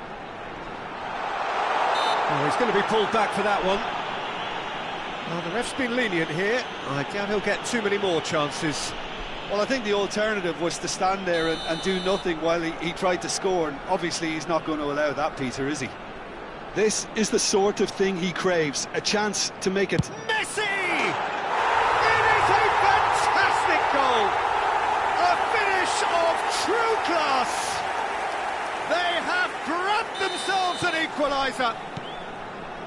Oh, he's going to be pulled back for that one. Well, the ref's been lenient here. I doubt he'll get too many more chances. Well, I think the alternative was to stand there and do nothing while he tried to score, and obviously he's not going to allow that, Peter, is he? This is the sort of thing he craves, a chance to make it. Messi! It is a fantastic goal! A finish of true class! They have grabbed themselves an equaliser!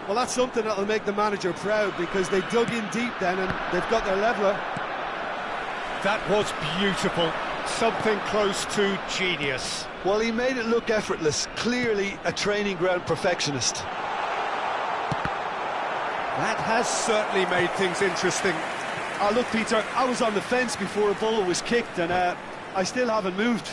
Well, that's something that'll make the manager proud, because they dug in deep then and they've got their leveller. That was beautiful. Something close to genius. Well, he made it look effortless, clearly a training ground perfectionist. That has certainly made things interesting. Oh, look, Peter, I was on the fence before a ball was kicked, and I still haven't moved.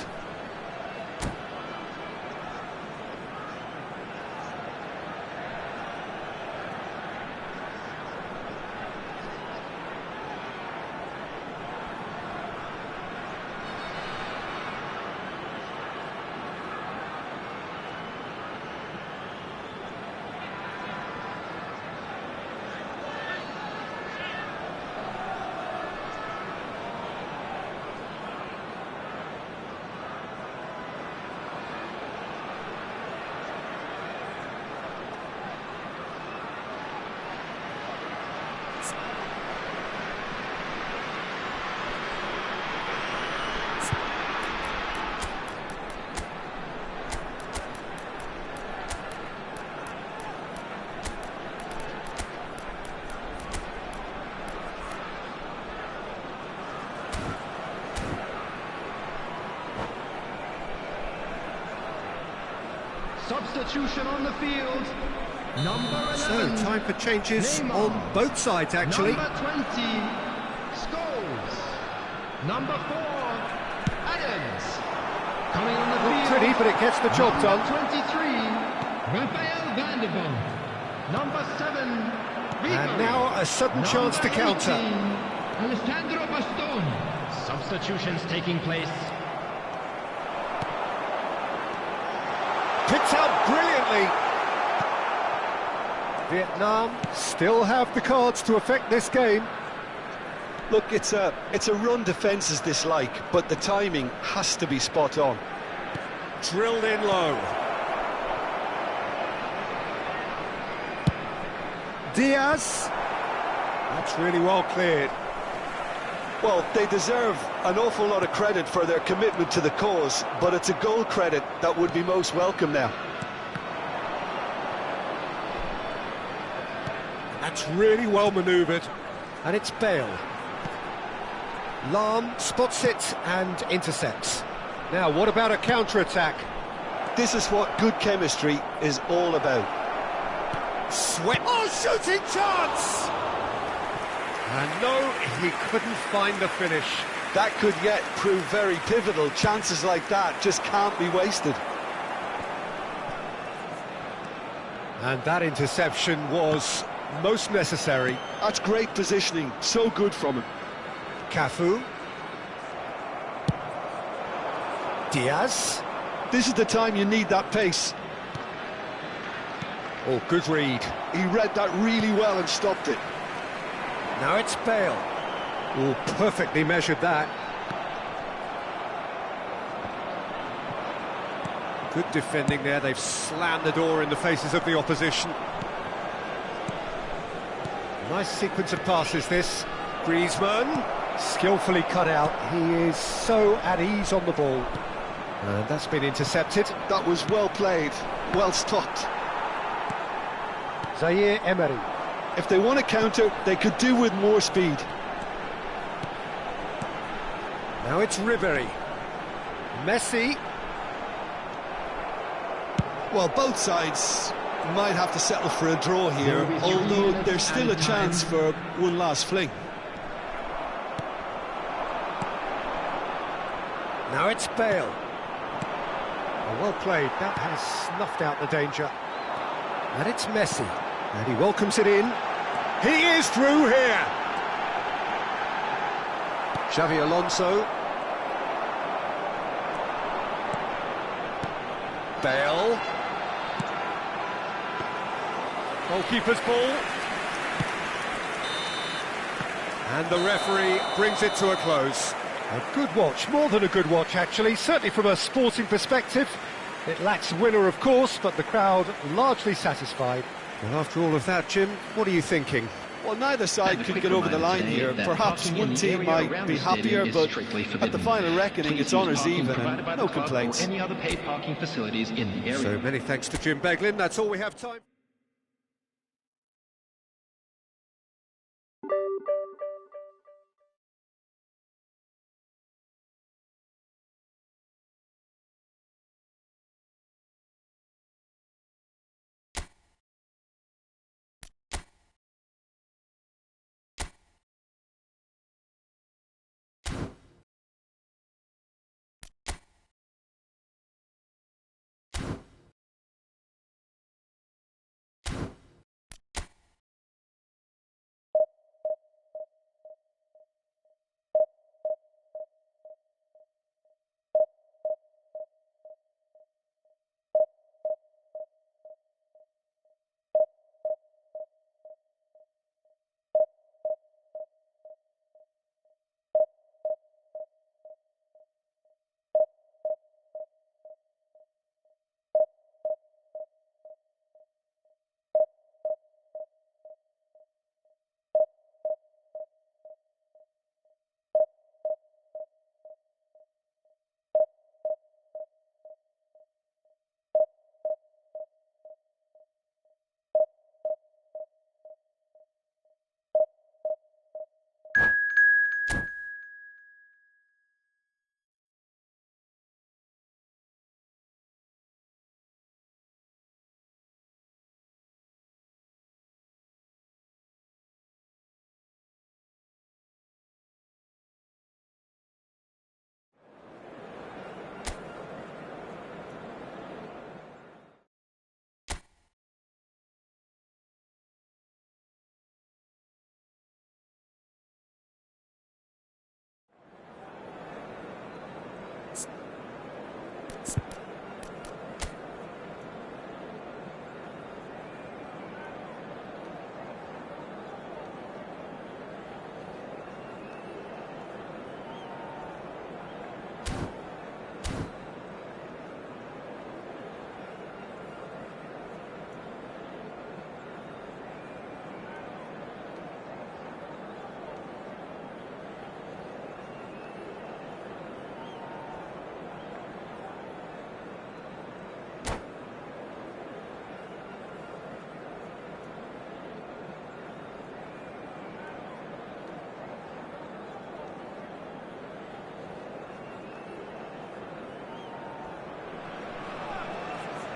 Substitution on the field. Number 11. So, time for changes Neymar. on both sides, actually. Number 20, Scholes. Number 4, Adams. Coming on the Not field. pretty, but it gets the job done. Number 23, Rafael van der Vaart. Number 7, Ribery. And now a sudden chance to Number 18, counter. Alessandro Bastoni. Substitutions taking place. Picked out brilliantly. Vietnam still have the cards to affect this game. Look, it's a run defence's dislike, but the timing has to be spot on. Drilled in low. Diaz. That's really well cleared. Well, they deserve an awful lot of credit for their commitment to the cause, but it's a goal credit that would be most welcome now. That's really well manoeuvred. And it's Bale. Lahm spots it and intercepts. Now, what about a counter-attack? This is what good chemistry is all about. Sweat. Oh, shooting chance! And no, he couldn't find the finish. That could yet prove very pivotal. Chances like that just can't be wasted. And that interception was most necessary. That's great positioning, so good from him. Cafu. Diaz. This is the time you need that pace. Oh, good read. He read that really well and stopped it. Now it's Bale. Oh, perfectly measured that. Good defending there. They've slammed the door in the faces of the opposition. Nice sequence of passes, this. Griezmann, skillfully cut out. He is so at ease on the ball. And that's been intercepted. That was well played, well stopped. Zaire Emery. If they want to counter, they could do with more speed. Now it's Ribery. Messi. Well, both sides might have to settle for a draw here, although there's still a chance for one last fling. Now it's Bale. Oh, well played. That has snuffed out the danger. And it's Messi. And he welcomes it in. He is through here. Xavi Alonso. Bale. Goalkeeper's ball. And the referee brings it to a close. A good watch, more than a good watch actually, certainly from a sporting perspective. It lacks winner of course, but the crowd largely satisfied. Well, after all of that, Jim, what are you thinking? Well, neither side could get over the line here. Perhaps one team might be happier, but at the final reckoning, it's honours even and no complaints. Any other paid parking facilities in the area. So many thanks to Jim Beglin. That's all we have time for.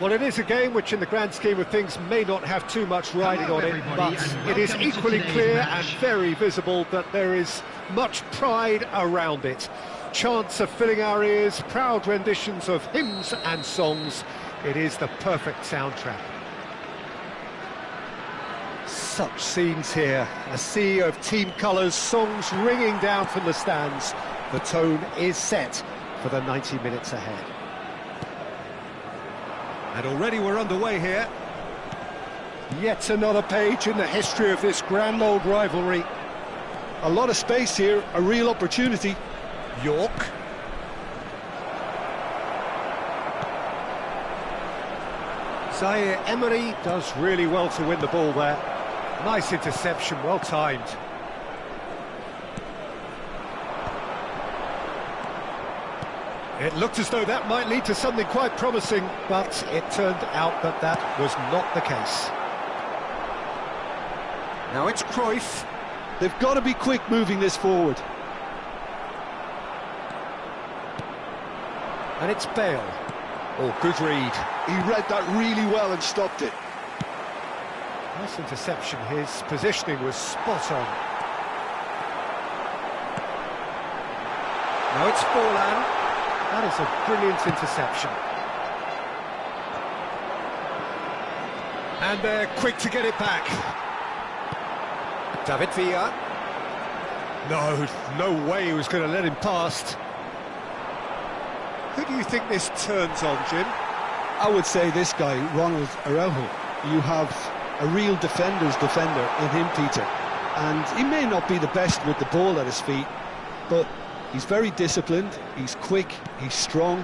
Well, it is a game which, in the grand scheme of things, may not have too much riding Hello, on it, everybody, but and it is welcome to equally today's clear and match. very visible that there is much pride around it. Chants are filling our ears, proud renditions of hymns and songs. It is the perfect soundtrack. Such scenes here, a sea of team colours, songs ringing down from the stands. The tone is set for the 90 minutes ahead. And already we're underway here. Yet another page in the history of this grand old rivalry. A lot of space here, a real opportunity. York. Zaire Emery does really well to win the ball there. Nice interception, well timed. It looked as though that might lead to something quite promising, but it turned out that that was not the case. Now it's Cruyff. They've got to be quick moving this forward. And it's Bale. Oh, good read. He read that really well and stopped it. Nice interception. His positioning was spot on. Now it's Forlan. That is a brilliant interception. And they're quick to get it back. David Villa. No way he was going to let him past. Who do you think this turns on, Jim? I would say this guy, Ronald Araujo. You have a real defender's defender in him, Peter. And he may not be the best with the ball at his feet, but he's very disciplined, he's quick, he's strong.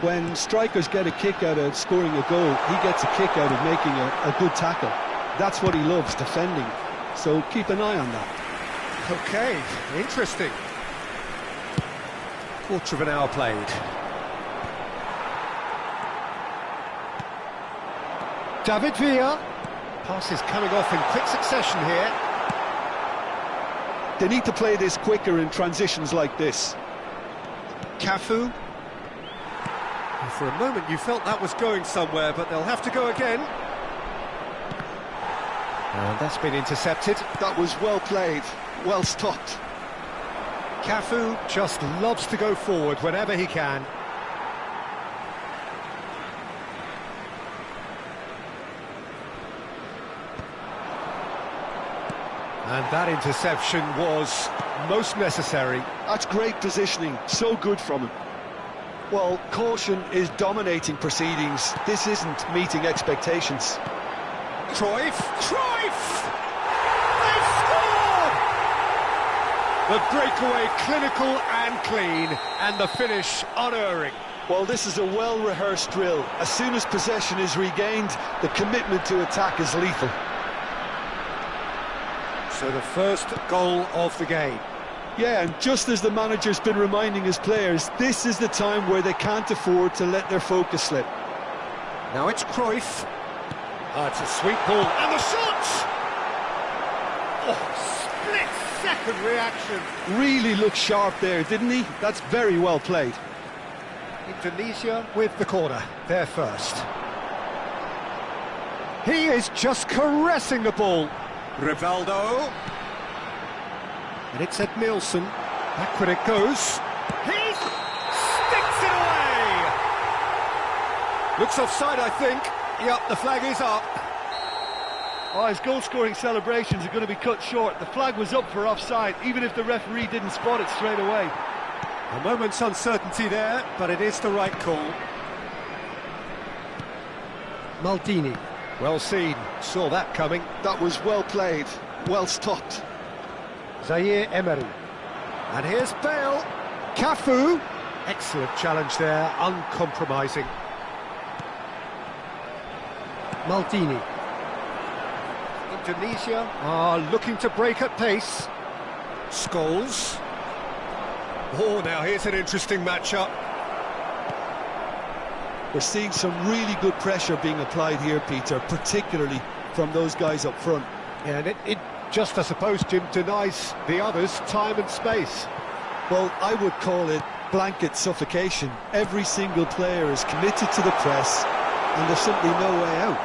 When strikers get a kick out of scoring a goal, he gets a kick out of making a good tackle. That's what he loves, defending. So keep an eye on that. Okay, interesting. Quarter of an hour played. David Villa. Passes coming off in quick succession here. They need to play this quicker in transitions like this. Cafu. And for a moment you felt that was going somewhere, but they'll have to go again. And that's been intercepted. That was well played, well stopped. Cafu just loves to go forward whenever he can. And that interception was most necessary. That's great positioning, so good from him. Well, caution is dominating proceedings. This isn't meeting expectations. Cruyff! Cruyff! They've scored! The breakaway clinical and clean, and the finish unerring. Well, this is a well-rehearsed drill. As soon as possession is regained, the commitment to attack is lethal. So the first goal of the game. Yeah, and just as the manager's been reminding his players, this is the time where they can't afford to let their focus slip. Now it's Cruyff. It's a sweet ball, and the shot! Oh, split-second reaction. Really looked sharp there, didn't he? That's very well played. Indonesia with the corner, there first. He is just caressing the ball. Rivaldo. And it's Ed Nielsen. Backward it goes. He sticks it away! Looks offside, I think. Yep, the flag is up. Oh, his goal-scoring celebrations are going to be cut short. The flag was up for offside, even if the referee didn't spot it straight away. A moment's uncertainty there, but it is the right call. Maldini. Well seen, saw that coming. That was well played, well stopped. Zaire Emery. And here's Bale. Cafu. Excellent challenge there, uncompromising. Maldini. Indonesia are looking to break at pace. Scholes. Oh, now here's an interesting matchup. We're seeing some really good pressure being applied here, Peter, particularly from those guys up front. And it just, I suppose, Jim, denies the others time and space. Well, I would call it blanket suffocation. Every single player is committed to the press, and there's simply no way out.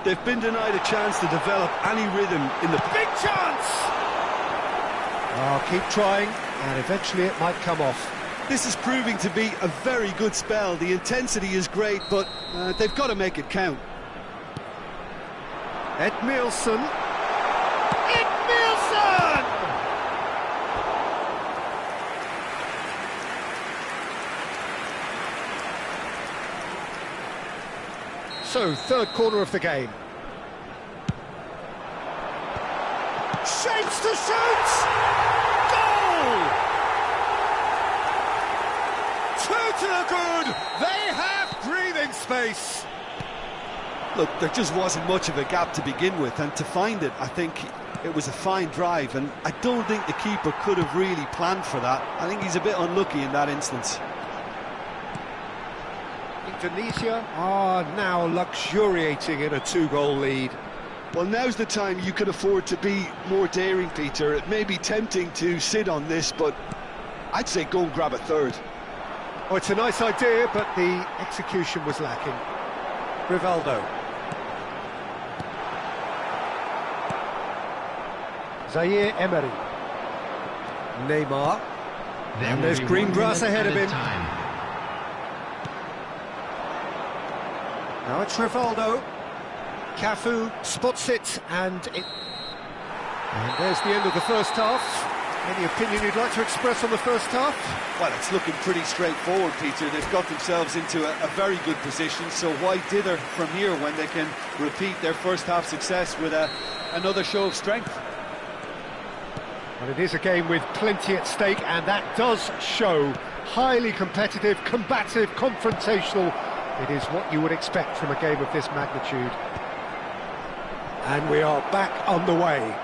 They've been denied a chance to develop any rhythm in the... Big chance! Oh, keep trying, and eventually it might come off. This is proving to be a very good spell. The intensity is great, but they've got to make it count. Edmilson. Edmilson! So, third corner of the game. Shapes to shoot! Goal! 2 to the good! They have breathing space! Look, there just wasn't much of a gap to begin with, and to find it, I think it was a fine drive, and I don't think the keeper could have really planned for that. I think he's a bit unlucky in that instance. Indonesia are now luxuriating in a 2-goal lead. Well, now's the time you can afford to be more daring, Peter. It may be tempting to sit on this, but I'd say go and grab a third. Oh, it's a nice idea, but the execution was lacking. Rivaldo. Zaire Emery. Neymar. And there's green grass ahead of him. Now it's Rivaldo. Cafu spots it, and there's the end of the first half. Any opinion you'd like to express on the first half? Well, it's looking pretty straightforward, Peter. They've got themselves into a very good position, so why dither from here when they can repeat their first half success with another show of strength? Well, it is a game with plenty at stake, and that does show. Highly competitive, combative, confrontational. It is what you would expect from a game of this magnitude. And we are back on the way.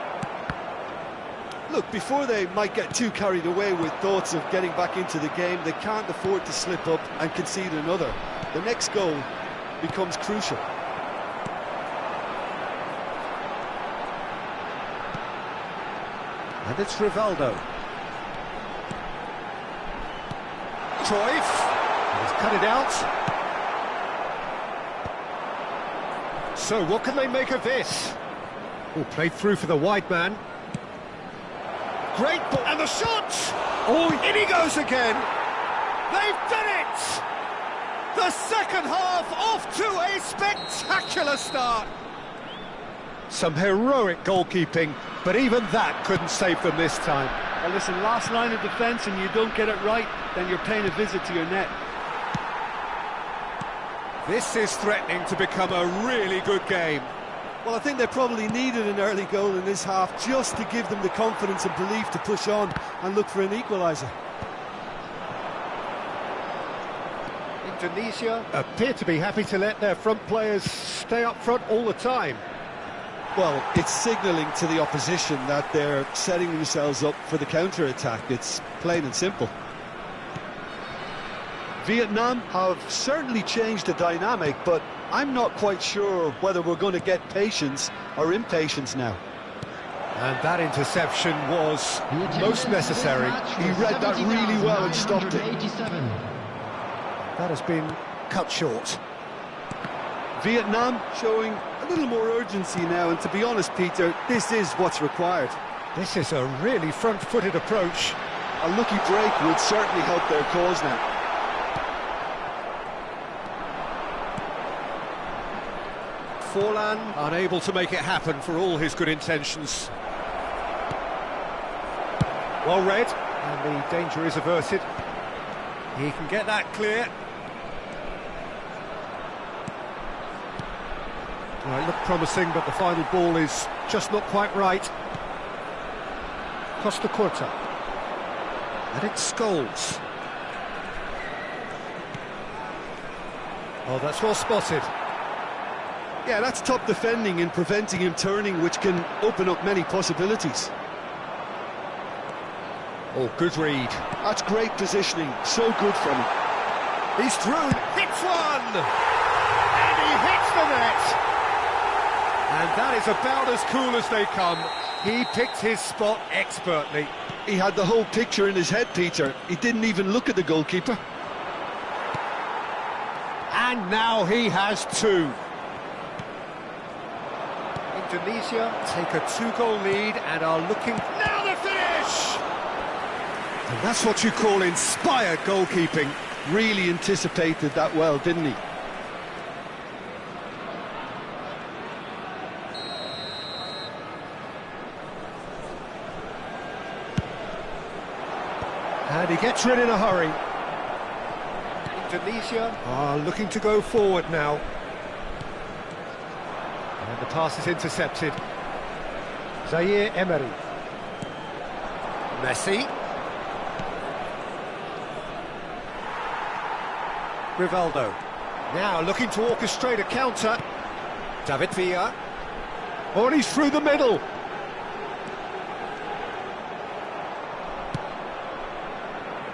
Look, before they might get too carried away with thoughts of getting back into the game, they can't afford to slip up and concede another. The next goal becomes crucial. And it's Rivaldo. Cruyff. He's cut it out. So, what can they make of this? Oh, played through for the wide man. Great ball, and the shot! Oh, in he goes again! They've done it! The second half off to a spectacular start! Some heroic goalkeeping, but even that couldn't save them this time. Well, listen, last line of defence and you don't get it right, then you're paying a visit to your net. This is threatening to become a really good game. Well, I think they probably needed an early goal in this half just to give them the confidence and belief to push on and look for an equaliser. Indonesia appear to be happy to let their front players stay up front all the time. Well, it's signalling to the opposition that they're setting themselves up for the counter-attack. It's plain and simple. Vietnam have certainly changed the dynamic, but I'm not quite sure whether we're going to get patience or impatience now. And that interception was most necessary. He read that really well and stopped it. That has been cut short. Vietnam showing a little more urgency now, and to be honest, Peter, this is what's required. This is a really front-footed approach. A lucky break would certainly help their cause now. Forlan unable to make it happen for all his good intentions. Well read, and the danger is averted. He can get that clear. Well, it looked promising, but the final ball is just not quite right. Costa Curta. And it's Scholes. Oh, that's well spotted. Yeah, that's top defending and preventing him turning, which can open up many possibilities. Oh, good read. That's great positioning, so good from him. He's through, hits one! And he hits the net! And that is about as cool as they come. He picked his spot expertly. He had the whole picture in his head, Peter. He didn't even look at the goalkeeper. And now he has two. Indonesia take a two-goal lead and are looking... Now the finish! And that's what you call inspired goalkeeping. Really anticipated that well, didn't he? And he gets rid in a hurry. Indonesia are looking to go forward now. And the pass is intercepted. Zaire Emery. Messi. Rivaldo. Now looking to orchestrate a counter. David Villa. Oh, and he's through the middle.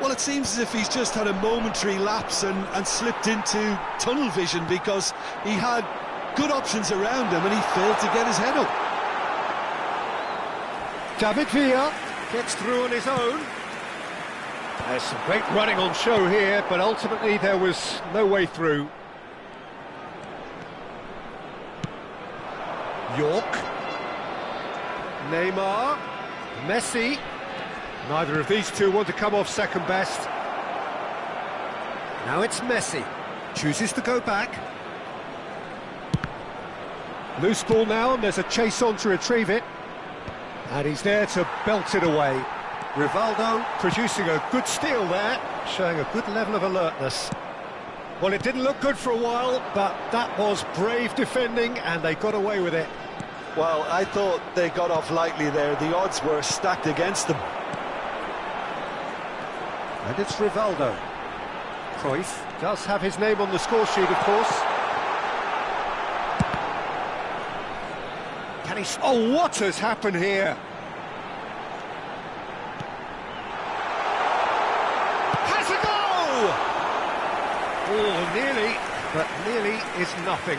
Well, it seems as if he's just had a momentary lapse and slipped into tunnel vision, because he had good options around him and he failed to get his head up. David Villa gets through on his own. There's some great running on show here, but ultimately there was no way through. York. Neymar. Messi. Neither of these two want to come off second best. Now it's Messi. Chooses to go back. Loose ball now, and there's a chase on to retrieve it. And he's there to belt it away. Rivaldo producing a good steal there, showing a good level of alertness. Well, it didn't look good for a while, but that was brave defending, and they got away with it. Well, I thought they got off lightly there. The odds were stacked against them. And it's Rivaldo. Cruyff does have his name on the score sheet, of course. Can he... Oh, what has happened here? Has a goal! Oh, nearly, but nearly is nothing.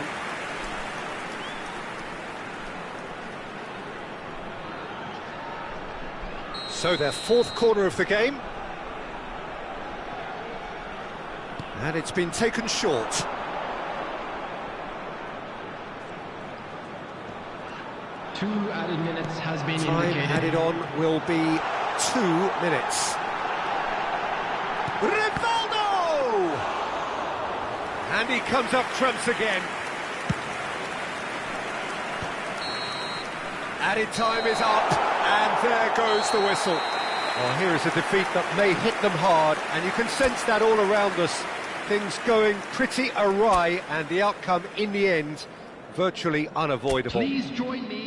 So their fourth corner of the game. And it's been taken short. Two added minutes has been Time indicated. added on will be 2 minutes. Rivaldo! And he comes up trumps again. Added time is up, and there goes the whistle. Well, here is a defeat that may hit them hard, and you can sense that all around us. Things going pretty awry, and the outcome in the end virtually unavoidable. Please join me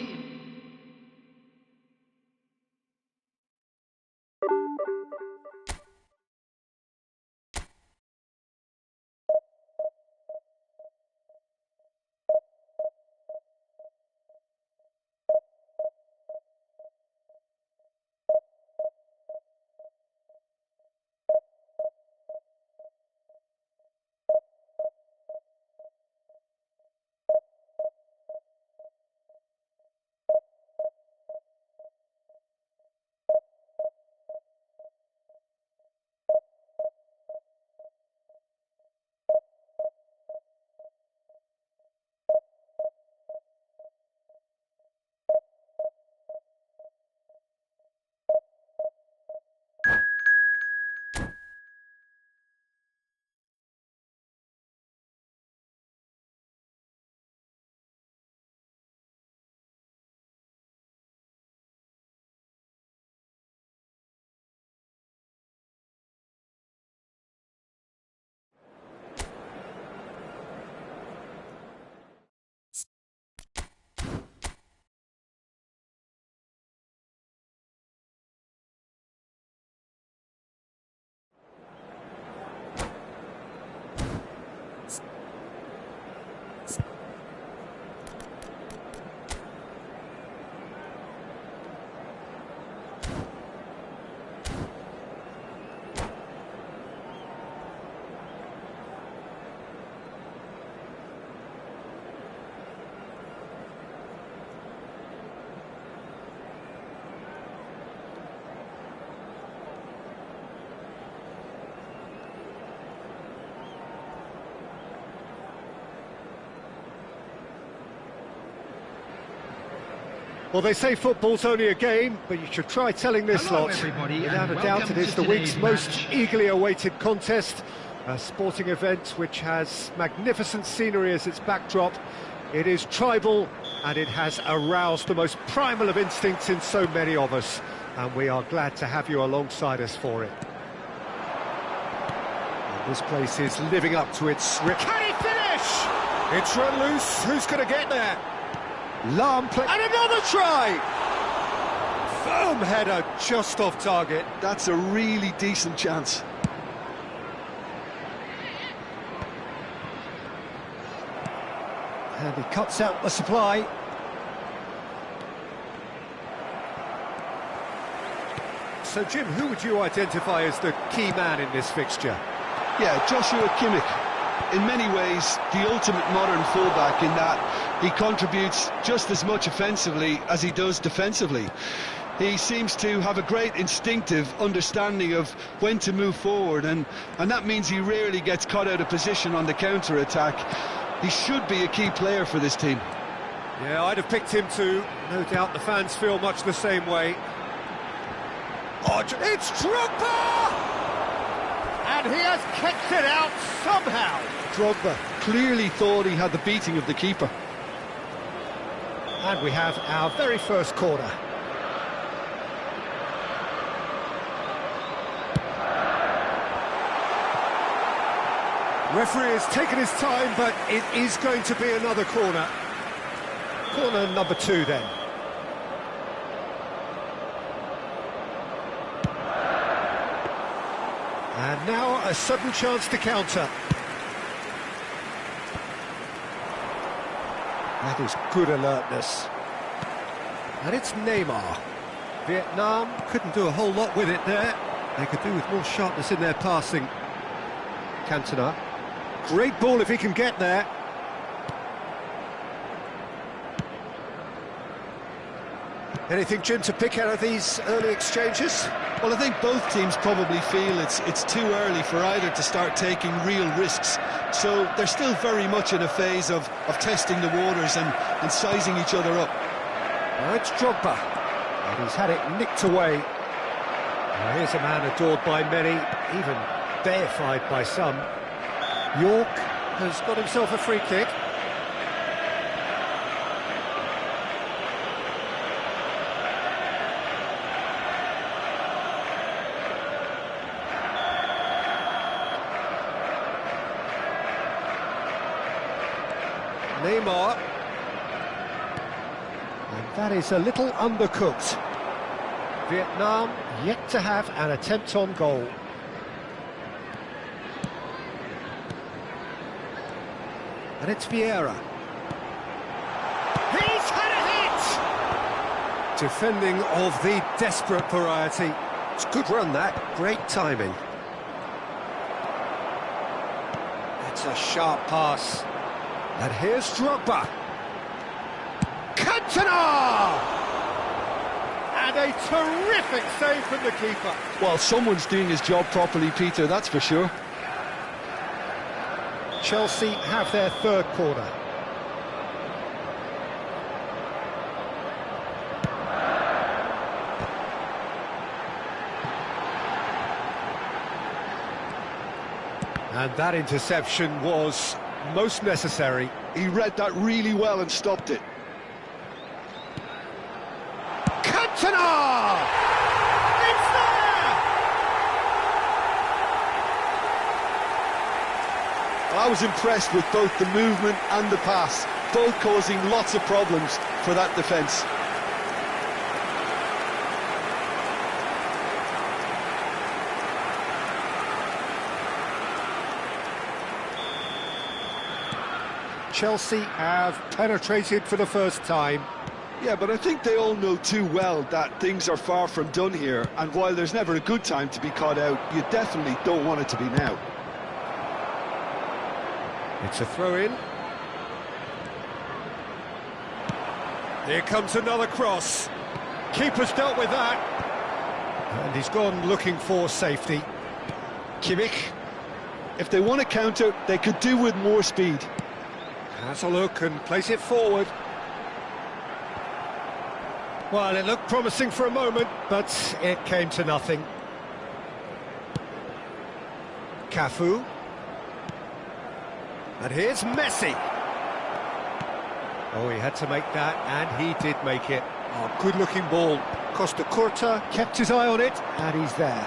Well, they say football's only a game, but you should try telling this Hello, lot. everybody, Without and a doubt, welcome it is to the week's today's most match. eagerly awaited contest. A sporting event which has magnificent scenery as its backdrop. It is tribal, and it has aroused the most primal of instincts in so many of us. And we are glad to have you alongside us for it. And this place is living up to its... Can he finish? It's run loose. Who's going to get there? Lahm play... And another try! Firm header, just off target. That's a really decent chance. And he cuts out the supply. So, Jim, who would you identify as the key man in this fixture? Yeah, Joshua Kimmich. In many ways, the ultimate modern fullback in that he contributes just as much offensively as he does defensively. He seems to have a great instinctive understanding of when to move forward, and that means he rarely gets caught out of position on the counter-attack. He should be a key player for this team. Yeah, I'd have picked him too. No doubt the fans feel much the same way. Oh, it's Drogba! And he has kicked it out somehow. Drogba clearly thought he had the beating of the keeper. And we have our very first corner. Referee has taken his time, but it is going to be another corner. Corner number 2 then. And now a sudden chance to counter. That is good alertness. And it's Neymar. Vietnam couldn't do a whole lot with it there. They could do with more sharpness in their passing. Cantona. Great ball if he can get there. Anything, Jim, to pick out of these early exchanges? Well, I think both teams probably feel it's too early for either to start taking real risks. So they're still very much in a phase of testing the waters and sizing each other up. Now it's Drogba, and he's had it nicked away. Now here's a man adored by many, even deified by some. York has got himself a free kick. Neymar. And that is a little undercooked. Vietnam yet to have an attempt on goal. And it's Vieira. He's had a hit! Defending of the desperate variety. It's a good run, that. Great timing. That's a sharp pass. And here's Drogba. Cantona! And a terrific save from the keeper. Well, someone's doing his job properly, Peter, that's for sure. Chelsea have their third corner. And that interception was most necessary. He read that really well and stopped it. Cantona! It's there! I was impressed with both the movement and the pass, both causing lots of problems for that defence. Chelsea have penetrated for the first time. Yeah, but I think they all know too well that things are far from done here, and while there's never a good time to be caught out, you definitely don't want it to be now. It's a throw-in. Here comes another cross. Keeper's dealt with that. And he's gone looking for safety. Kimmich. If they want to counter, they could do with more speed. Has a look and place it forward. Well, it looked promising for a moment, but it came to nothing. Cafu. And here's Messi. Oh, he had to make that, and he did make it. Oh, good-looking ball. Costa Curta kept his eye on it, and he's there.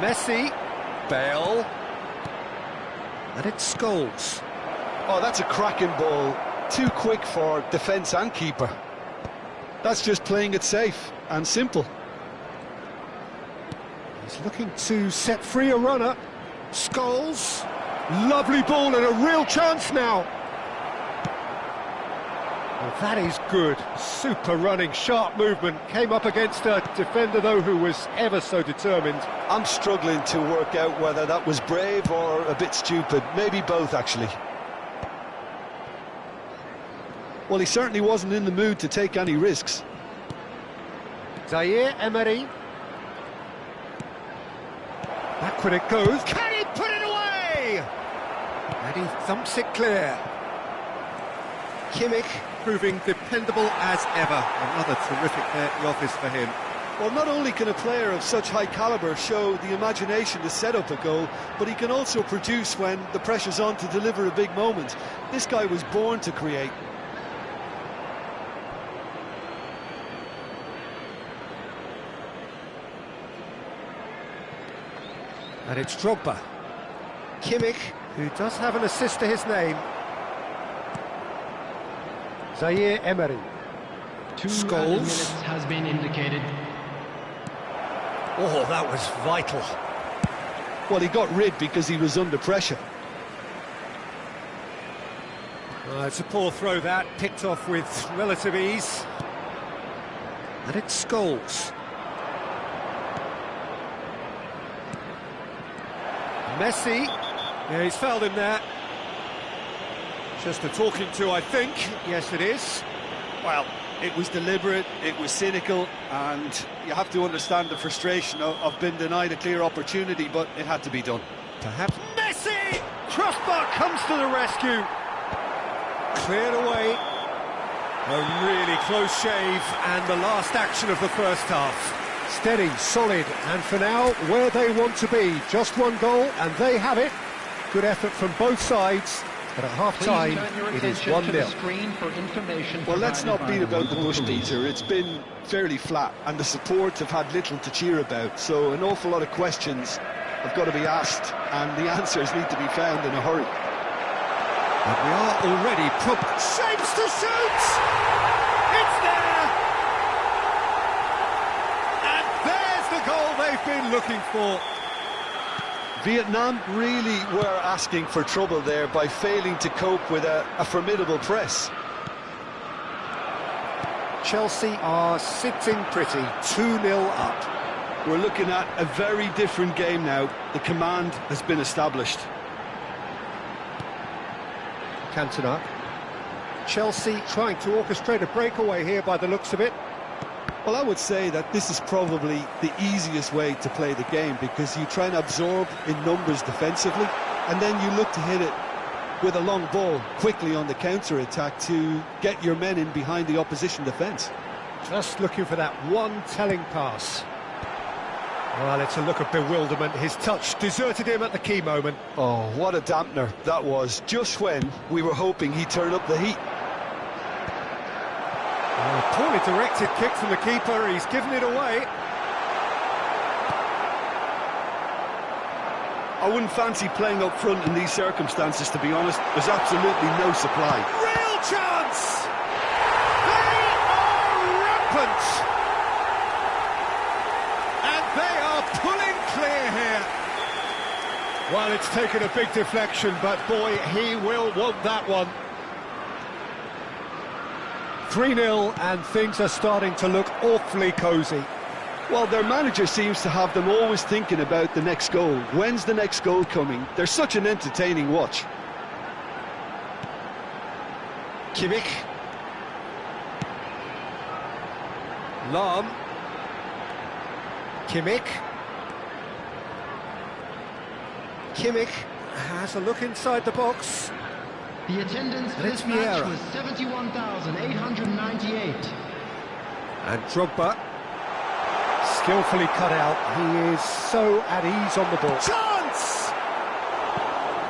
Messi. Bale. And it's Scholes. Oh, that's a cracking ball. Too quick for defence and keeper. That's just playing it safe and simple. He's looking to set free a runner. Scholes. Lovely ball and a real chance now. Well, that is good. Super running, sharp movement. Came up against a defender, though, who was ever so determined. I'm struggling to work out whether that was brave or a bit stupid. Maybe both, actually. Well, he certainly wasn't in the mood to take any risks. Zaire Emery. Backward it goes. Can he put it away? And he thumps it clear. Kimmich proving dependable as ever. Another terrific day at the office for him. Well, not only can a player of such high calibre show the imagination to set up a goal, but he can also produce when the pressure's on to deliver a big moment. This guy was born to create. And it's Drogba. Kimmich, who does have an assist to his name. Zaire Emery. 2 Scholes. minutes has been indicated. Oh, that was vital. Well, he got rid because he was under pressure. It's a poor throw that, picked off with relative ease. And it's Scholes. Messi. Yeah, he's fouled him there. Just a talking to, I think. Yes, it is. Well, it was deliberate, it was cynical, and you have to understand the frustration of being denied a clear opportunity, but it had to be done. Perhaps Messi! Crossbar comes to the rescue. Cleared away. A really close shave, and the last action of the first half. Steady, solid, and for now, where they want to be. Just one goal, and they have it. Good effort from both sides, but at half-time, it is 1-0. Well, let's not beat about the bush, Peter. It's been fairly flat, and the support have had little to cheer about, so an awful lot of questions have got to be asked, and the answers need to be found in a hurry. And we are already shapes to shoot! It's there! And there's the goal they've been looking for. Vietnam really were asking for trouble there by failing to cope with a formidable press. Chelsea are sitting pretty, 2-0 up. We're looking at a very different game now. The command has been established. Cantona. Chelsea trying to orchestrate a breakaway here by the looks of it. Well, I would say that this is probably the easiest way to play the game, because you try and absorb in numbers defensively, and then you look to hit it with a long ball quickly on the counter-attack to get your men in behind the opposition defence. Just looking for that one telling pass. Well, it's a look of bewilderment. His touch deserted him at the key moment. Oh, what a dampener that was, just when we were hoping he'd turn up the heat. Poorly directed kick from the keeper, he's given it away. I wouldn't fancy playing up front in these circumstances, to be honest. There's absolutely no supply. Real chance! They are rampant! And they are pulling clear here. Well, it's taken a big deflection, but boy, he will want that one. 3-0, and things are starting to look awfully cosy. Well, their manager seems to have them always thinking about the next goal. When's the next goal coming? They're such an entertaining watch. Kimmich. Lahm. Kimmich. Kimmich has a look inside the box. The attendance for And it's this match Vieira. was 71,898. And Drogba, skillfully cut out. He is so at ease on the ball. Chance!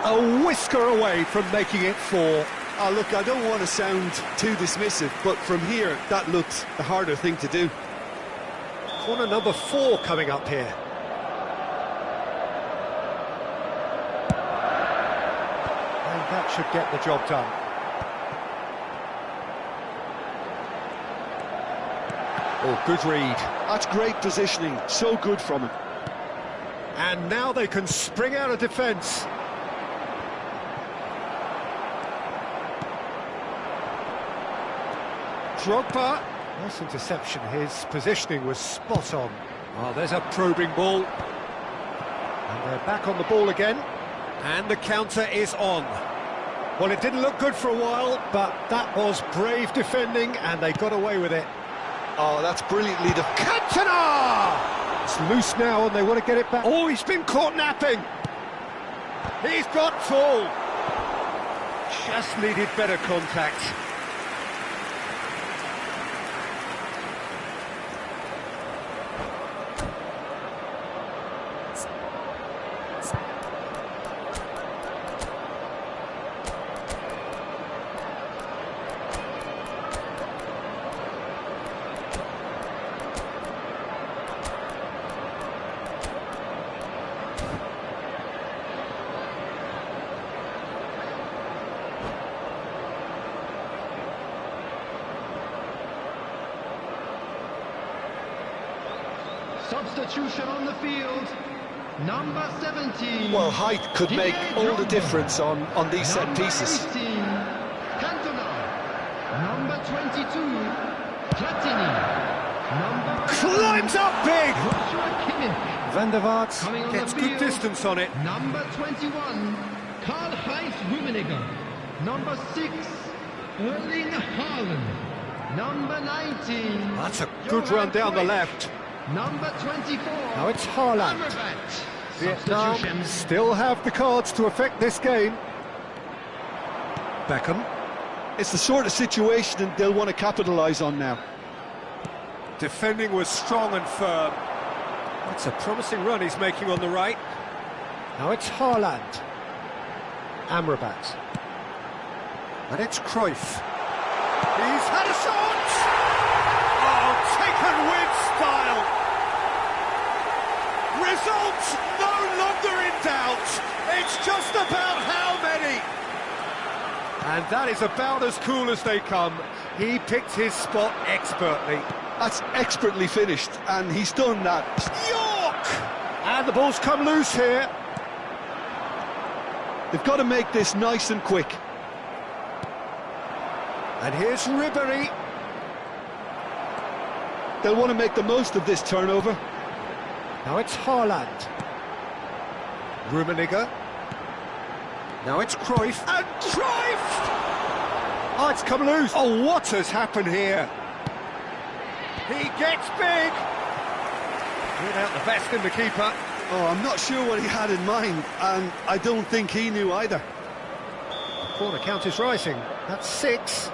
A whisker away from making it 4. Oh, look, I don't want to sound too dismissive, but from here, that looked the harder thing to do. Corner number 4 coming up here. And that should get the job done. Oh, good read. That's great positioning, so good from him. And now they can spring out of defence. Drogba. Nice interception. His positioning was spot on. Oh, there's a probing ball. And they're back on the ball again. And the counter is on. Well, it didn't look good for a while, but that was brave defending, and they got away with it. Oh, that's brilliantly defended. Cantona! It's loose now, and they want to get it back. Oh, he's been caught napping. He's got full. Just needed better contact. Substitution on the field. Number 17. Well, height could make all the difference on these set Number pieces. 18, Cantona. Number 22, Platini. Number Climbs up big! Joshua Kimmich. Van der Vaart Coming on gets the good field. distance on it. Number 21, Karl-Heinz Rummenigge. Number 6, Erling Haaland. Number 19. That's a good run down the left. Number 24. Now it's Haaland. Amrabat. Vietnam Substitution. still have the cards to affect this game. Beckham. It's the sort of situation they'll want to capitalise on now. Defending was strong and firm. That's a promising run he's making on the right. Now it's Haaland. Amrabat. And it's Cruyff. He's had a shot! Oh, taken with style! Results no longer in doubt. It's just about how many. And that is about as cool as they come. He picked his spot expertly. That's expertly finished, and he's done that. York! And the ball's come loose here. They've got to make this nice and quick. And here's Ribéry. They'll want to make the most of this turnover. Now it's Haaland. Rummenigge. Now it's Cruyff. And Cruyff! Oh, it's come loose. Oh, what has happened here? He gets big. Without the best in the keeper. Oh, I'm not sure what he had in mind, and I don't think he knew either. The corner count is rising. That's 6.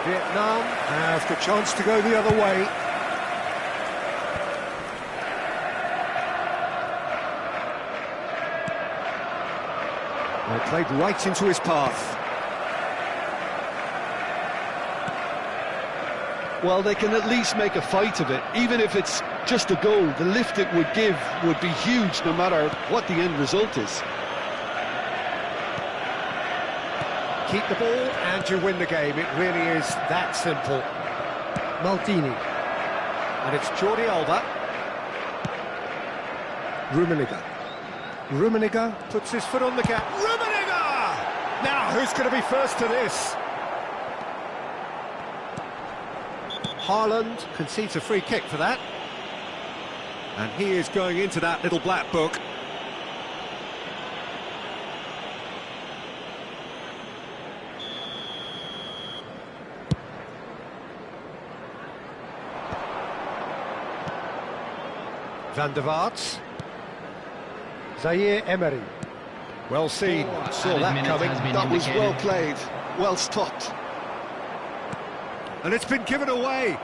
Vietnam have the chance to go the other way. They played right into his path. Well, they can at least make a fight of it. Even if it's just a goal, the lift it would give would be huge no matter what the end result is. Keep the ball and you win the game. It really is that simple. Maldini. And it's Jordi Alba. Rummenigge. Rummenigge puts his foot on the gap. Rummenigge! Now, who's going to be first to this? Haaland concedes a free kick for that. And he is going into that little black book. Van der Vaart. Zaire Emery. Well seen, saw that coming. That was well played, well stopped. And it's been given away.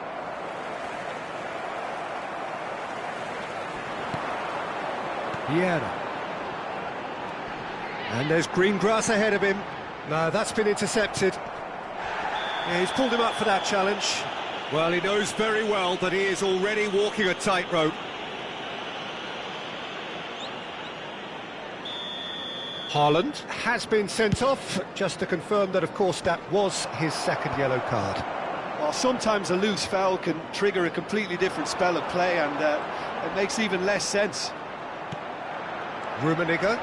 Vieira. And there's green grass ahead of him. No, that's been intercepted. Yeah, he's pulled him up for that challenge. Well, he knows very well that he is already walking a tightrope. Haaland has been sent off, just to confirm that, of course, that was his second yellow card. Well, sometimes a loose foul can trigger a completely different spell of play, and it makes even less sense. Rummenigge.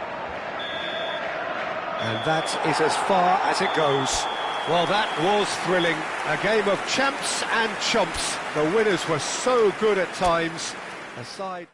And that is as far as it goes. Well, that was thrilling. A game of champs and chumps. The winners were so good at times. Aside...